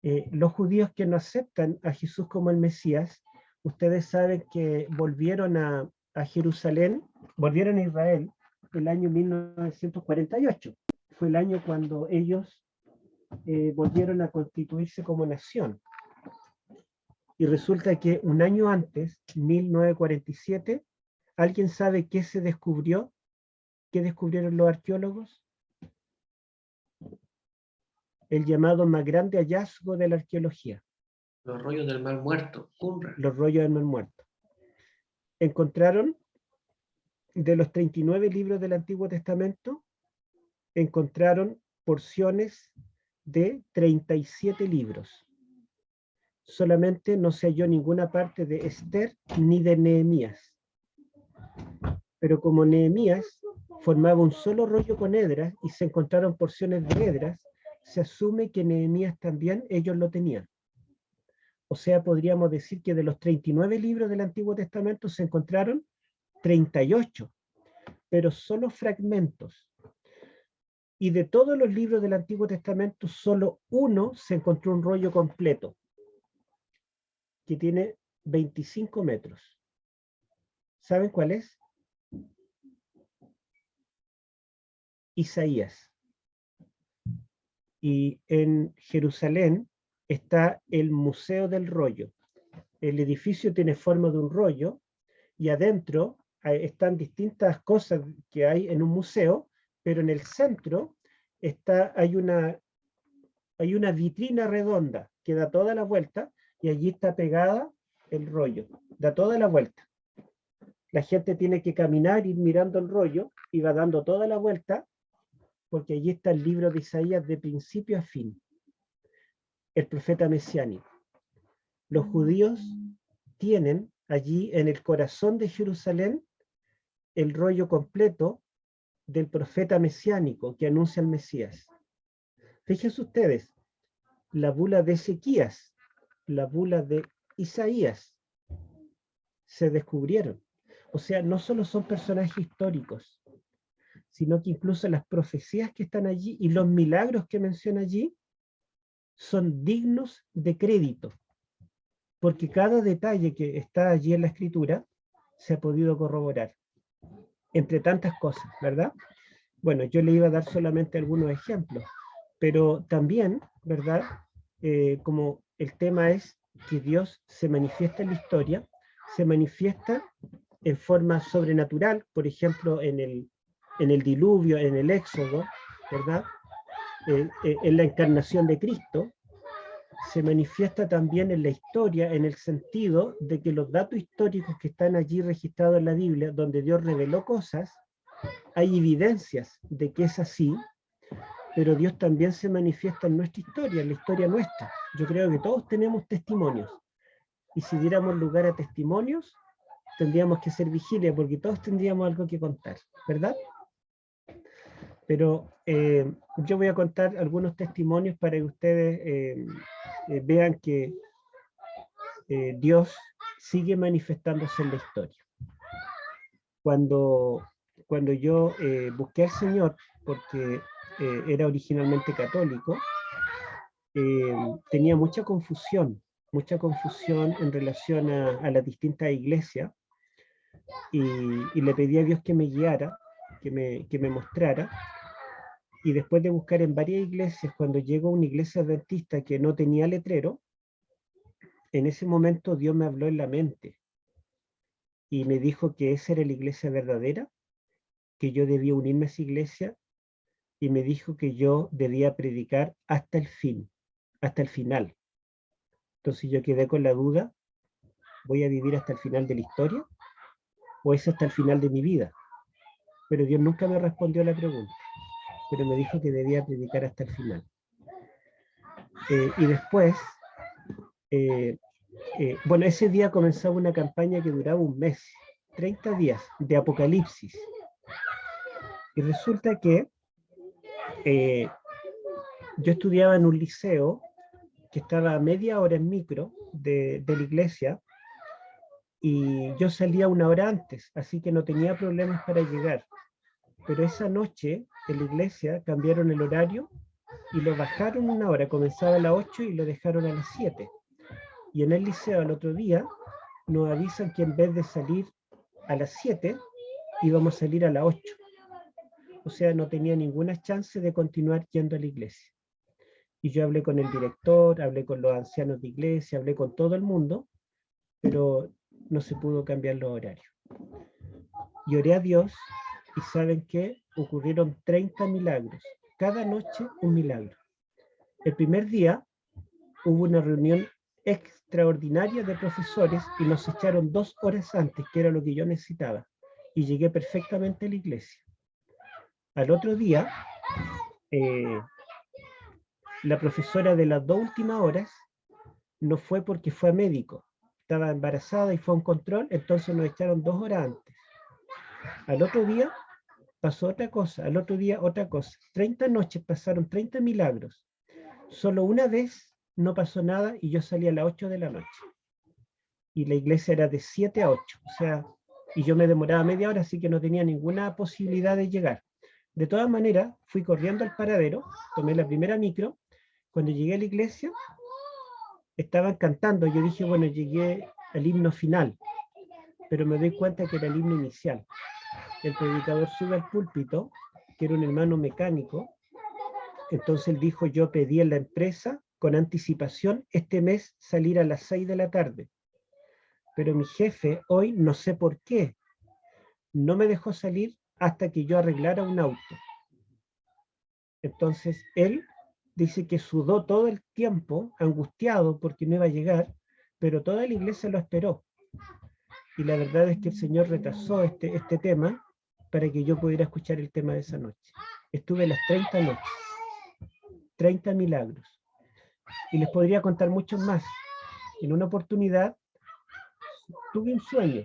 Los judíos que no aceptan a Jesús como el Mesías, ustedes saben que volvieron a Jerusalén, volvieron a Israel el año 1948. Fue el año cuando ellos volvieron a constituirse como nación. Y resulta que un año antes, 1947, ¿alguien sabe qué se descubrió? ¿Qué descubrieron los arqueólogos? El llamado más grande hallazgo de la arqueología. Los rollos del Mar Muerto, UNRWA. Los rollos del Mar Muerto. Encontraron, de los 39 libros del Antiguo Testamento, encontraron porciones de 37 libros. Solamente no se halló ninguna parte de Esther ni de Nehemías. Pero como Nehemías formaba un solo rollo con Edras y se encontraron porciones de Edras, se asume que Nehemías también ellos lo tenían. O sea, podríamos decir que de los 39 libros del Antiguo Testamento se encontraron 38, pero solo fragmentos. Y de todos los libros del Antiguo Testamento, solo uno se encontró un rollo completo, que tiene 25 metros. ¿Saben cuál es? Isaías. Y en Jerusalén está el Museo del Rollo. El edificio tiene forma de un rollo y adentro están distintas cosas que hay en un museo, pero en el centro hay una vitrina redonda que da toda la vuelta y allí está pegada el rollo, da toda la vuelta. La gente tiene que caminar, ir mirando el rollo y va dando toda la vuelta porque allí está el libro de Isaías de principio a fin, el profeta mesiánico. Los judíos tienen allí en el corazón de Jerusalén el rollo completo del profeta mesiánico que anuncia el Mesías. Fíjense ustedes, la bula de Ezequías, la bula de Isaías, se descubrieron. O sea, no solo son personajes históricos, sino que incluso las profecías que están allí y los milagros que menciona allí son dignos de crédito, porque cada detalle que está allí en la escritura se ha podido corroborar, entre tantas cosas, ¿verdad? Bueno, yo le iba a dar solamente algunos ejemplos, pero también, ¿verdad? Como el tema es que Dios se manifiesta en la historia, se manifiesta en forma sobrenatural, por ejemplo, en el diluvio, en el éxodo, ¿verdad? En la encarnación de Cristo, se manifiesta también en la historia, en el sentido de que los datos históricos que están allí registrados en la Biblia, donde Dios reveló cosas, hay evidencias de que es así, pero Dios también se manifiesta en nuestra historia, en la historia nuestra. Yo creo que todos tenemos testimonios, y si diéramos lugar a testimonios, tendríamos que ser vigiles, porque todos tendríamos algo que contar, ¿verdad? Pero yo voy a contar algunos testimonios para que ustedes vean que Dios sigue manifestándose en la historia. Cuando yo busqué al Señor, porque era originalmente católico, tenía mucha confusión en relación a las distintas iglesias, y le pedí a Dios que me guiara, que me mostrara. Y después de buscar en varias iglesias, cuando llego a una iglesia adventista que no tenía letrero, en ese momento Dios me habló en la mente y me dijo que esa era la iglesia verdadera, que yo debía unirme a esa iglesia, y me dijo que yo debía predicar hasta el fin, hasta el final. Entonces yo quedé con la duda, ¿voy a vivir hasta el final de la historia o es hasta el final de mi vida? Pero Dios nunca me respondió a la pregunta, pero me dijo que debía predicar hasta el final. Y después, bueno, ese día comenzaba una campaña que duraba un mes, 30 días, de Apocalipsis. Y resulta que yo estudiaba en un liceo que estaba a media hora en micro de la iglesia, y yo salía una hora antes, así que no tenía problemas para llegar. Pero esa noche en la iglesia cambiaron el horario y lo bajaron una hora, comenzaba a las 8 y lo dejaron a las 7. Y en el liceo al otro día nos avisan que en vez de salir a las 7, íbamos a salir a las 8. O sea, no tenía ninguna chance de continuar yendo a la iglesia. Y yo hablé con el director, hablé con los ancianos de iglesia, hablé con todo el mundo, pero no se pudo cambiar los horarios. Y oré a Dios, y ¿saben qué? Ocurrieron 30 milagros. Cada noche un milagro. El primer día hubo una reunión extraordinaria de profesores y nos echaron 2 horas antes, que era lo que yo necesitaba. Y llegué perfectamente a la iglesia. Al otro día, la profesora de las 2 últimas horas no fue porque fue a médico. Estaba embarazada y fue a un control, entonces nos echaron 2 horas antes. Al otro día pasó otra cosa, al otro día otra cosa. 30 noches pasaron 30 milagros. Solo una vez no pasó nada y yo salí a las 8 de la noche. Y la iglesia era de 7 a 8, o sea, y yo me demoraba media hora, así que no tenía ninguna posibilidad de llegar. De todas maneras, fui corriendo al paradero, tomé la primera micro. Cuando llegué a la iglesia, estaban cantando. Yo dije, bueno, llegué al himno final, pero me doy cuenta que era el himno inicial. El predicador sube al púlpito, que era un hermano mecánico. Entonces él dijo, yo pedí en la empresa con anticipación este mes salir a las 6 de la tarde. Pero mi jefe hoy, no sé por qué, no me dejó salir hasta que yo arreglara un auto. Entonces él dice que sudó todo el tiempo, angustiado porque no iba a llegar, pero toda la iglesia lo esperó. Y la verdad es que el Señor retrasó este tema para que yo pudiera escuchar el tema de esa noche. Estuve las 30 noches, 30 milagros. Y les podría contar muchos más. En una oportunidad tuve un sueño.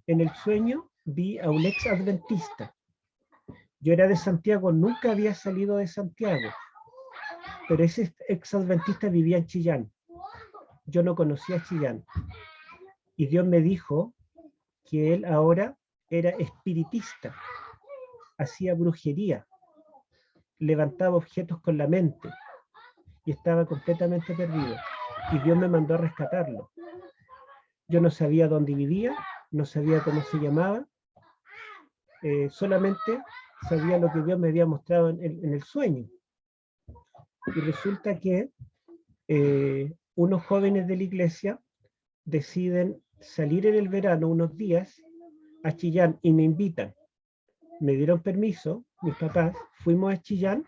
En el sueño vi a un ex adventista. Yo era de Santiago, nunca había salido de Santiago, pero ese ex adventista vivía en Chillán. Yo no conocía Chillán. Y Dios me dijo que él ahora era espiritista, hacía brujería, levantaba objetos con la mente y estaba completamente perdido. Y Dios me mandó a rescatarlo. Yo no sabía dónde vivía, no sabía cómo se llamaba, solamente sabía lo que Dios me había mostrado en el sueño. Y resulta que unos jóvenes de la iglesia deciden salir en el verano unos días a Chillán y me invitan. Me dieron permiso, mis papás, fuimos a Chillán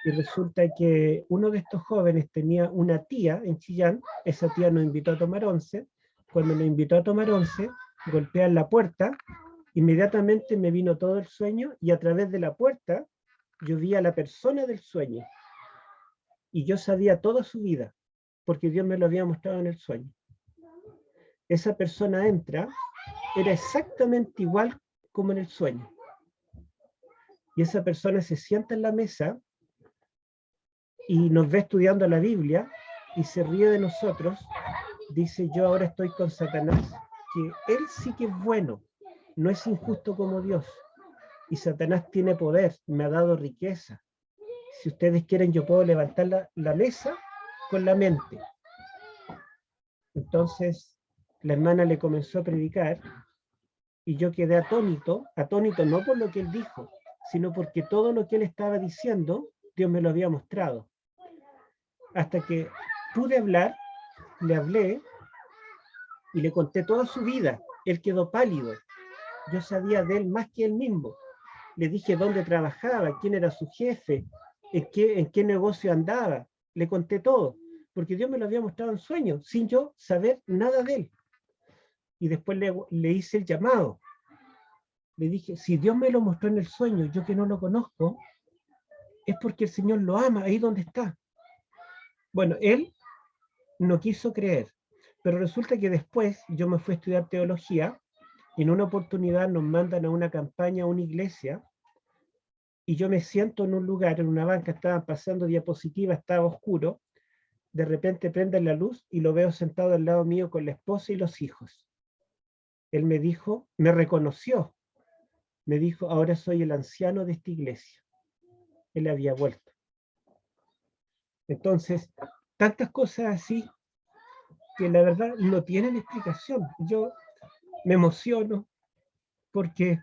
y resulta que uno de estos jóvenes tenía una tía en Chillán. Esa tía nos invitó a tomar once. Cuando nos invitó a tomar once, golpean la puerta, inmediatamente me vino todo el sueño y a través de la puerta yo vi a la persona del sueño y yo sabía toda su vida porque Dios me lo había mostrado en el sueño. Esa persona entra, era exactamente igual como en el sueño. Y esa persona se sienta en la mesa y nos ve estudiando la Biblia y se ríe de nosotros. Dice, yo ahora estoy con Satanás, que él sí que es bueno, no es injusto como Dios. Y Satanás tiene poder, me ha dado riqueza. Si ustedes quieren, yo puedo levantar la mesa con la mente. Entonces, la hermana le comenzó a predicar y yo quedé atónito no por lo que él dijo, sino porque todo lo que él estaba diciendo, Dios me lo había mostrado. Hasta que pude hablar, le hablé y le conté toda su vida. Él quedó pálido. Yo sabía de él más que él mismo. Le dije dónde trabajaba, quién era su jefe, en qué negocio andaba. Le conté todo, porque Dios me lo había mostrado en sueños, sin yo saber nada de él. Y después le hice el llamado. Le dije, si Dios me lo mostró en el sueño, yo que no lo conozco, es porque el Señor lo ama, ahí donde está. Bueno, él no quiso creer, pero resulta que después yo me fui a estudiar teología y en una oportunidad nos mandan a una campaña a una iglesia y yo me siento en un lugar, en una banca, estaban pasando diapositivas, estaba oscuro, de repente prenden la luz y lo veo sentado al lado mío con la esposa y los hijos. Él me dijo, me reconoció, me dijo, ahora soy el anciano de esta iglesia. Él había vuelto. Entonces, tantas cosas así que la verdad no tienen explicación. Yo me emociono porque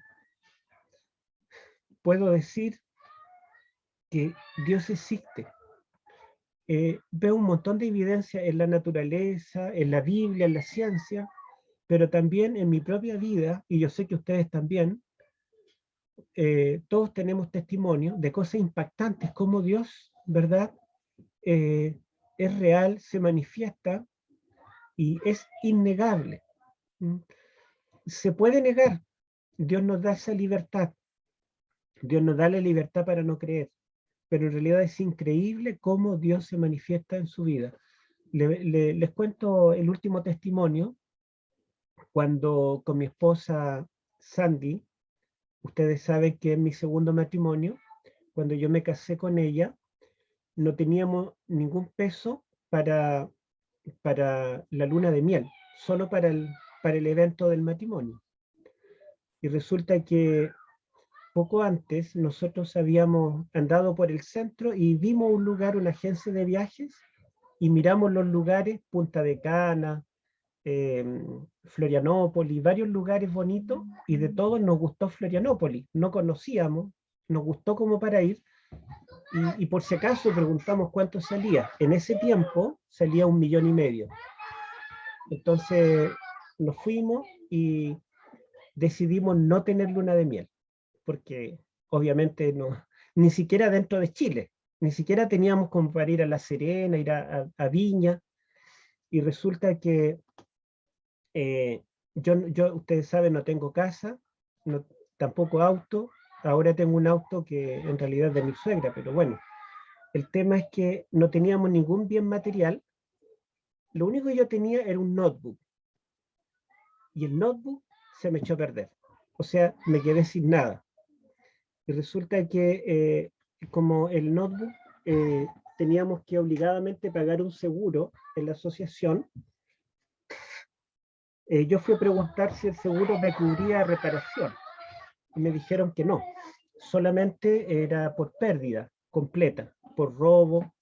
puedo decir que Dios existe. Veo un montón de evidencia en la naturaleza, en la Biblia, en la ciencia, pero también en mi propia vida, y yo sé que ustedes también, todos tenemos testimonio de cosas impactantes, como Dios, ¿verdad? Es real, se manifiesta y es innegable. Se puede negar, Dios nos da esa libertad, Dios nos da la libertad para no creer, pero en realidad es increíble cómo Dios se manifiesta en su vida. Les cuento el último testimonio, cuando con mi esposa Sandy ustedes saben que en mi segundo matrimonio, cuando yo me casé con ella, no teníamos ningún peso para la luna de miel, solo para el evento del matrimonio. Y resulta que poco antes nosotros habíamos andado por el centro y vimos un lugar, una agencia de viajes, y miramos los lugares, Punta de Cana, Florianópolis, varios lugares bonitos, y de todos nos gustó Florianópolis. No conocíamos, nos gustó como para ir, y por si acaso preguntamos cuánto salía. En ese tiempo salía 1,5 millones. Entonces nos fuimos y decidimos no tener luna de miel, porque obviamente no, ni siquiera dentro de Chile, ni siquiera teníamos como para ir a La Serena, ir a Viña, y resulta que ustedes saben, no tengo casa, tampoco auto. Ahora tengo un auto que en realidad es de mi suegra, pero bueno, el tema es que no teníamos ningún bien material. Lo único que yo tenía era un notebook, y el notebook se me echó a perder, o sea, me quedé sin nada. Y resulta que como el notebook teníamos que obligadamente pagar un seguro en la asociación, yo fui a preguntar si el seguro me cubría reparación, y me dijeron que no, solamente era por pérdida completa, por robo.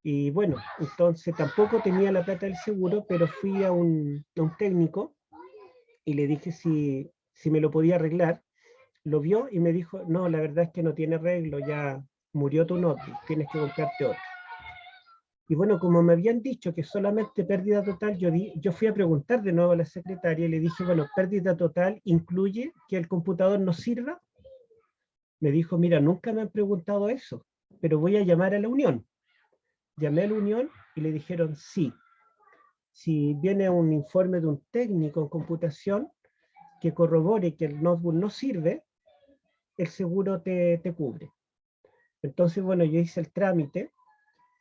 Y bueno, entonces tampoco tenía la plata del seguro, pero fui a un técnico y le dije si me lo podía arreglar. Lo vio y me dijo, no, la verdad es que no tiene arreglo, ya murió tu notebook, tienes que comprarte otro. Y bueno, como me habían dicho que solamente pérdida total, yo fui a preguntar de nuevo a la secretaria y le dije, bueno, pérdida total incluye que el computador no sirva. Me dijo, mira, nunca me han preguntado eso, pero voy a llamar a la Unión. Llamé a la Unión y le dijeron, sí, si viene un informe de un técnico en computación que corrobore que el notebook no sirve, el seguro te cubre. Entonces, bueno, yo hice el trámite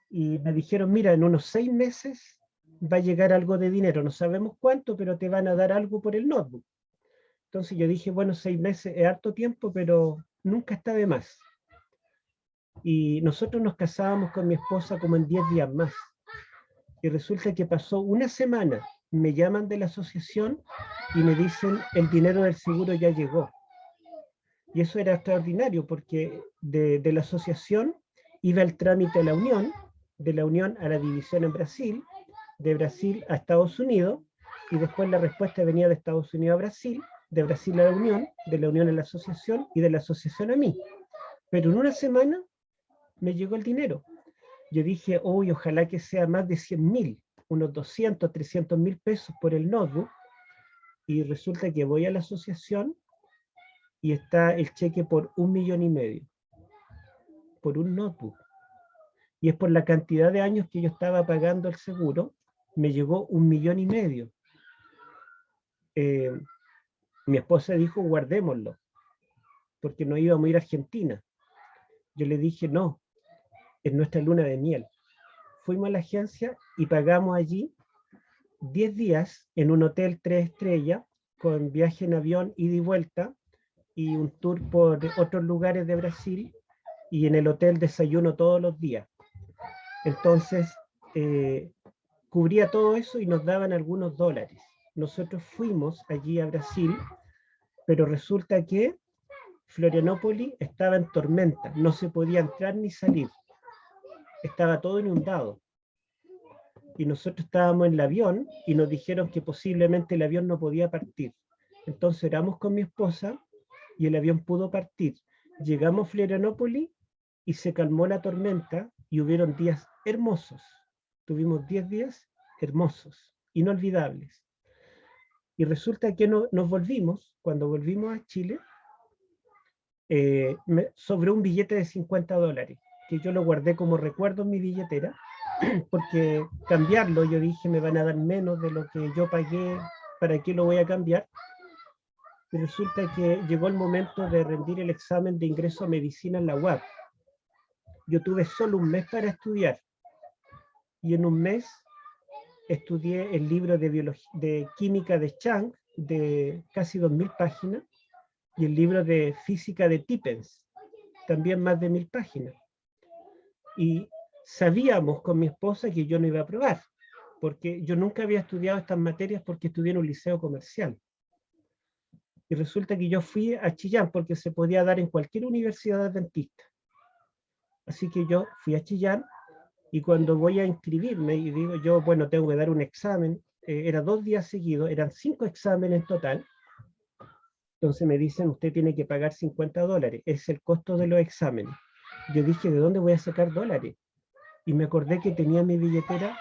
y me dijeron, mira, en unos 6 meses va a llegar algo de dinero, no sabemos cuánto, pero te van a dar algo por el notebook. Entonces yo dije, bueno, 6 meses es harto tiempo, pero nunca está de más. Y nosotros nos casábamos con mi esposa como en 10 días más. Y resulta que pasó una semana, me llaman de la asociación y me dicen, el dinero del seguro ya llegó. Y eso era extraordinario, porque de la asociación iba el trámite a la Unión, de la Unión a la división en Brasil, de Brasil a Estados Unidos, y después la respuesta venía de Estados Unidos a Brasil, de Brasil a la Unión, de la Unión a la asociación, y de la asociación a mí. Pero en una semana me llegó el dinero. Yo dije, uy, ojalá que sea más de 100.000, unos 200, 300.000 pesos por el notebook, y resulta que voy a la asociación y está el cheque por 1,5 millones, por un notebook. Y es por la cantidad de años que yo estaba pagando el seguro, me llegó 1,5 millones. Mi esposa dijo, guardémoslo, porque no íbamos a ir a Argentina. Yo le dije, no, es nuestra luna de miel. Fuimos a la agencia y pagamos allí 10 días en un hotel 3 estrellas, con viaje en avión ida y vuelta, y un tour por otros lugares de Brasil, y en el hotel desayuno todos los días. Entonces, cubría todo eso y nos daban algunos dólares. Nosotros fuimos allí a Brasil, pero resulta que Florianópolis estaba en tormenta, no se podía entrar ni salir, estaba todo inundado. Y nosotros estábamos en el avión y nos dijeron que posiblemente el avión no podía partir. Entonces oramos con mi esposa y el avión pudo partir. Llegamos a Florianópolis y se calmó la tormenta y hubieron días hermosos. Tuvimos 10 días hermosos, inolvidables. Y resulta que nos volvimos, cuando volvimos a Chile, sobró un billete de $50, que yo lo guardé como recuerdo en mi billetera, porque cambiarlo, yo dije, me van a dar menos de lo que yo pagué, ¿para qué lo voy a cambiar? Y resulta que llegó el momento de rendir el examen de ingreso a medicina en la UAP. Yo tuve solo un mes para estudiar, y en un mes estudié el libro de química de Chang, de casi 2.000 páginas, y el libro de física de Tippens, también más de 1000 páginas. Y sabíamos con mi esposa que yo no iba a aprobar, porque yo nunca había estudiado estas materias porque estudié en un liceo comercial. Y resulta que yo fui a Chillán porque se podía dar en cualquier universidad adventista. Así que yo fui a Chillán y cuando voy a inscribirme y digo yo, bueno, tengo que dar un examen, era 2 días seguidos, eran 5 exámenes en total. Entonces me dicen, usted tiene que pagar $50, es el costo de los exámenes. Yo dije, ¿de dónde voy a sacar dólares? Y me acordé que tenía en mi billetera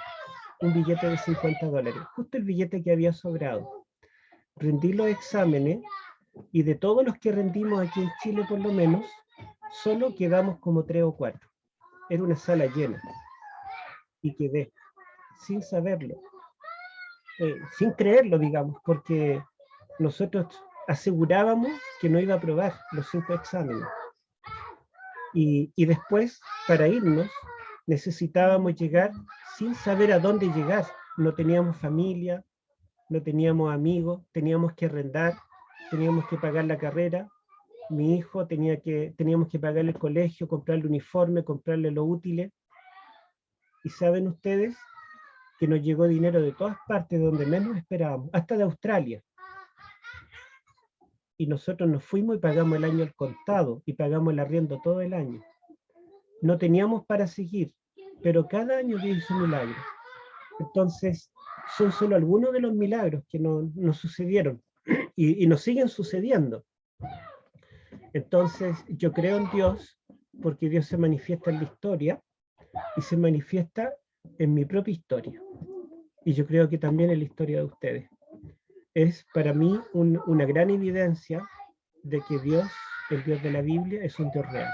un billete de $50, justo el billete que había sobrado. Rendí los exámenes y de todos los que rendimos aquí en Chile por lo menos, solo quedamos como 3 o 4. Era una sala llena. Y quedé sin saberlo, sin creerlo, digamos, porque nosotros asegurábamos que no iba a aprobar los 5 exámenes. Y después, para irnos, necesitábamos llegar sin saber a dónde llegar. No teníamos familia, no teníamos amigos, teníamos que arrendar, teníamos que pagar la carrera. Mi hijo teníamos que pagarle el colegio, comprarle uniforme, comprarle los útiles. Y saben ustedes que nos llegó dinero de todas partes, de donde menos esperábamos, hasta de Australia. Y nosotros nos fuimos y pagamos el año al contado, y pagamos el arriendo todo el año. No teníamos para seguir, pero cada año Dios hizo un milagro. Entonces, son solo algunos de los milagros que nos sucedieron, y nos siguen sucediendo. Entonces, yo creo en Dios, porque Dios se manifiesta en la historia, y se manifiesta en mi propia historia. Y yo creo que también en la historia de ustedes. Es para mí una gran evidencia de que Dios, el Dios de la Biblia, es un Dios real.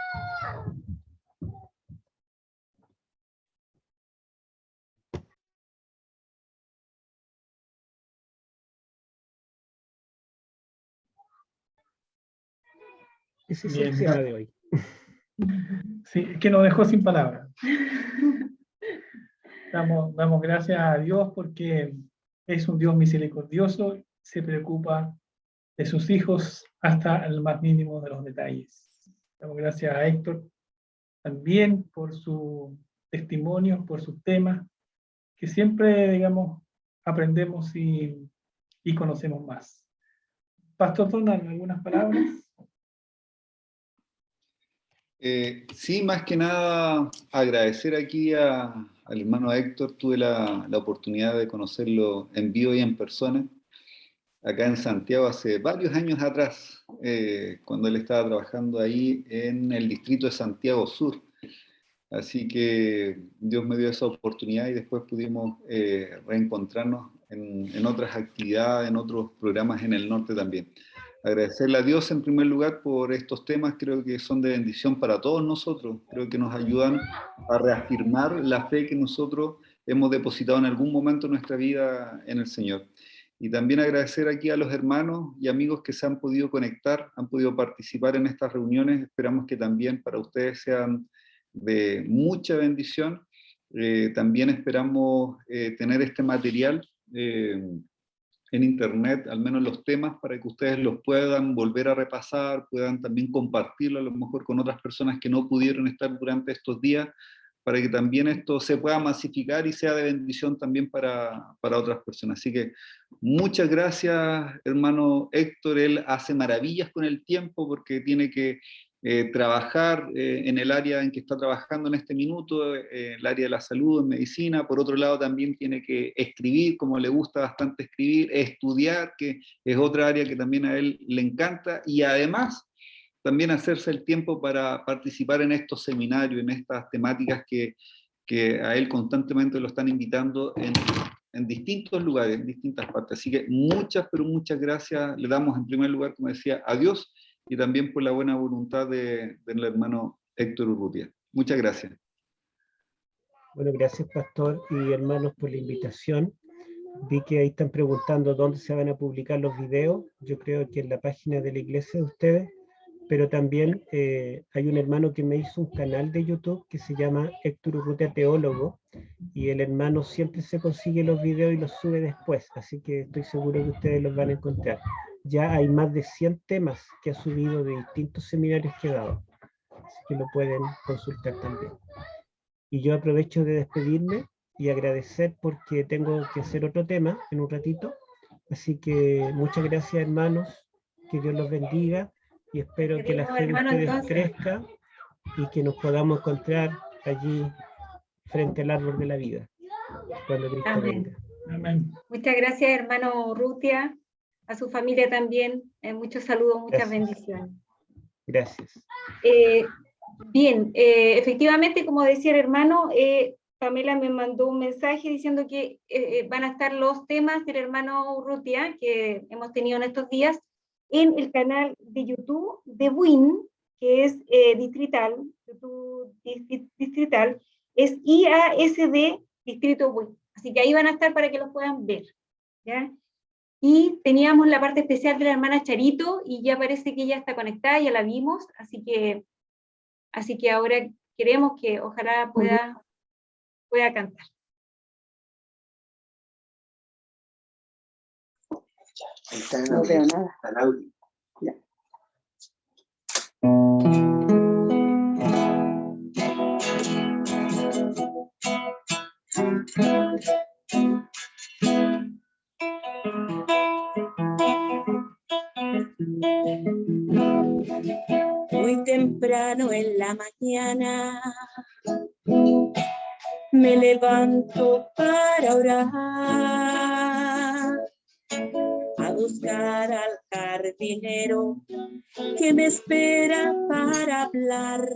Ese es el tema de hoy. Sí, que nos dejó sin palabras. Damos gracias a Dios porque es un Dios misericordioso, se preocupa de sus hijos hasta el más mínimo de los detalles. Damos gracias a Héctor también por su testimonio, por sus temas, que siempre, digamos, aprendemos y conocemos más. Pastor Donald, ¿algunas palabras? Sí, más que nada agradecer aquí al hermano Héctor. Tuve la oportunidad de conocerlo en vivo y en persona acá en Santiago hace varios años atrás, cuando él estaba trabajando ahí en el distrito de Santiago Sur. Así que Dios me dio esa oportunidad y después pudimos reencontrarnos en otras actividades, en otros programas en el norte también. Agradecerle a Dios en primer lugar por estos temas, creo que son de bendición para todos nosotros, creo que nos ayudan a reafirmar la fe que nosotros hemos depositado en algún momento de nuestra vida en el Señor. Y también agradecer aquí a los hermanos y amigos que se han podido conectar, han podido participar en estas reuniones, esperamos que también para ustedes sean de mucha bendición. También esperamos tener este material en internet, al menos los temas, para que ustedes los puedan volver a repasar, puedan también compartirlo a lo mejor con otras personas que no pudieron estar durante estos días, para que también esto se pueda masificar y sea de bendición también para otras personas. Así que muchas gracias, hermano Héctor. Él hace maravillas con el tiempo porque tiene que trabajar en el área en que está trabajando en este minuto, el área de la salud, en medicina. Por otro lado, también tiene que escribir, como le gusta bastante escribir, estudiar, que es otra área que también a él le encanta, y además también hacerse el tiempo para participar en estos seminarios, en estas temáticas que a él constantemente lo están invitando en distintos lugares, en distintas partes. Así que muchas, pero muchas gracias le damos en primer lugar, como decía, a Dios, y también por la buena voluntad del hermano Héctor Urrutia. Muchas gracias. Bueno, gracias, pastor y hermanos, por la invitación. Vi que ahí están preguntando dónde se van a publicar los videos. Yo creo que en la página de la iglesia de ustedes pero también hay un hermano que me hizo un canal de YouTube que se llama Héctor Urrutia Teólogo, y el hermano siempre se consigue los videos y los sube después, así que estoy seguro que ustedes los van a encontrar. Ya hay más de 100 temas que ha subido de distintos seminarios que he dado, así que lo pueden consultar también. Y yo aprovecho de despedirme y agradecer porque tengo que hacer otro tema en un ratito, así que muchas gracias, hermanos, que Dios los bendiga, y espero que la Querido fe de hermano, ustedes entonces, crezca y que nos podamos encontrar allí frente al árbol de la vida, cuando Cristo amén. venga. Amén. Muchas gracias, hermano Urrutia, a su familia también. Muchos saludos, muchas Gracias. bendiciones. Gracias. Bien, efectivamente, como decía el hermano, Pamela me mandó un mensaje diciendo que van a estar los temas del hermano Urrutia que hemos tenido en estos días en el canal de YouTube de WIN, que es distrital, YouTube distrital, es IASD Distrito WIN. Así que ahí van a estar para que los puedan ver, ¿ya? Y teníamos la parte especial de la hermana Charito, y ya parece que ya está conectada, ya la vimos, así que ahora queremos que ojalá pueda cantar. No veo nada. Ya. Muy temprano en la mañana me levanto para orar, a buscar al jardinero que me espera para hablar.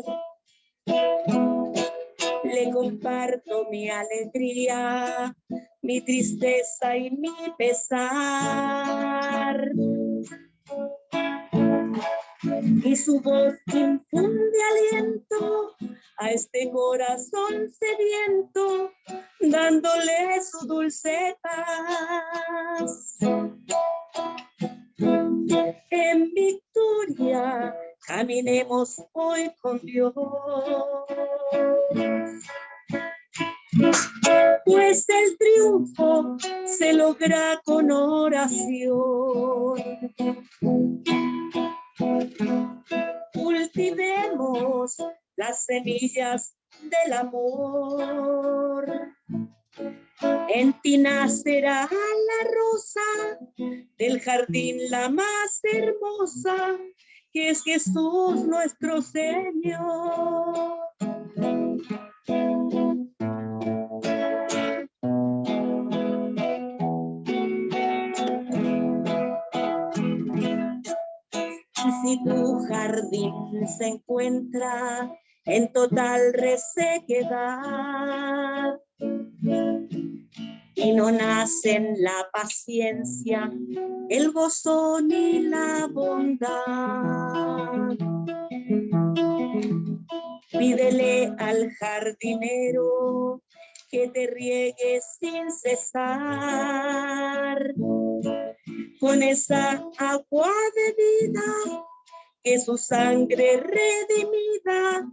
Le comparto mi alegría, mi tristeza y mi pesar. Y su voz infunde aliento a este corazón sediento, dándole su dulce paz. En victoria caminemos hoy con Dios, pues el triunfo se logra con oración. Cultivemos las semillas del amor. En ti nacerá la rosa del jardín, la más hermosa, que es Jesús nuestro Señor. Y si tu jardín se encuentra en total resequedad y no nacen la paciencia, el gozo ni la bondad, pídele al jardinero que te riegue sin cesar con esa agua de vida que su sangre redimida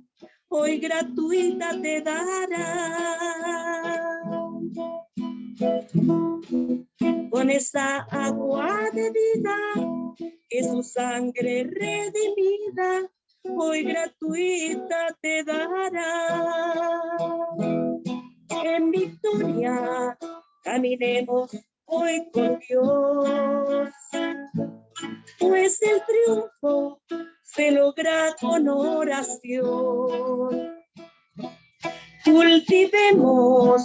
hoy gratuita te dará. Con esa agua de vida que su sangre redimida hoy gratuita te dará. En victoria caminemos hoy con Dios, pues el triunfo se logra con oración. Cultivemos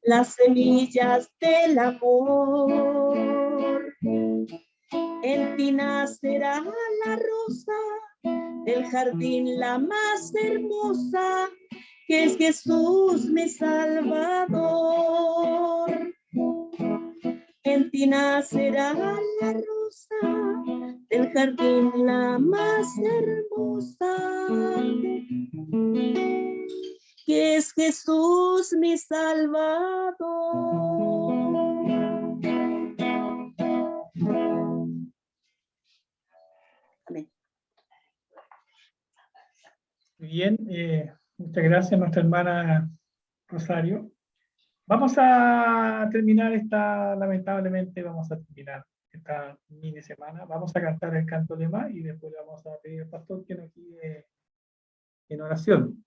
las semillas del amor. En ti nacerá la rosa del jardín, la más hermosa, que es Jesús mi Salvador. En ti nacerá la rosa del jardín, la más hermosa, que es Jesús mi Salvador. Amén. Bien, muchas gracias, nuestra hermana Rosario. Vamos a terminar lamentablemente vamos a terminar esta mini semana. Vamos a cantar el canto de más y después le vamos a pedir al pastor que nos guíe en oración.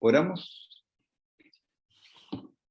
Oramos.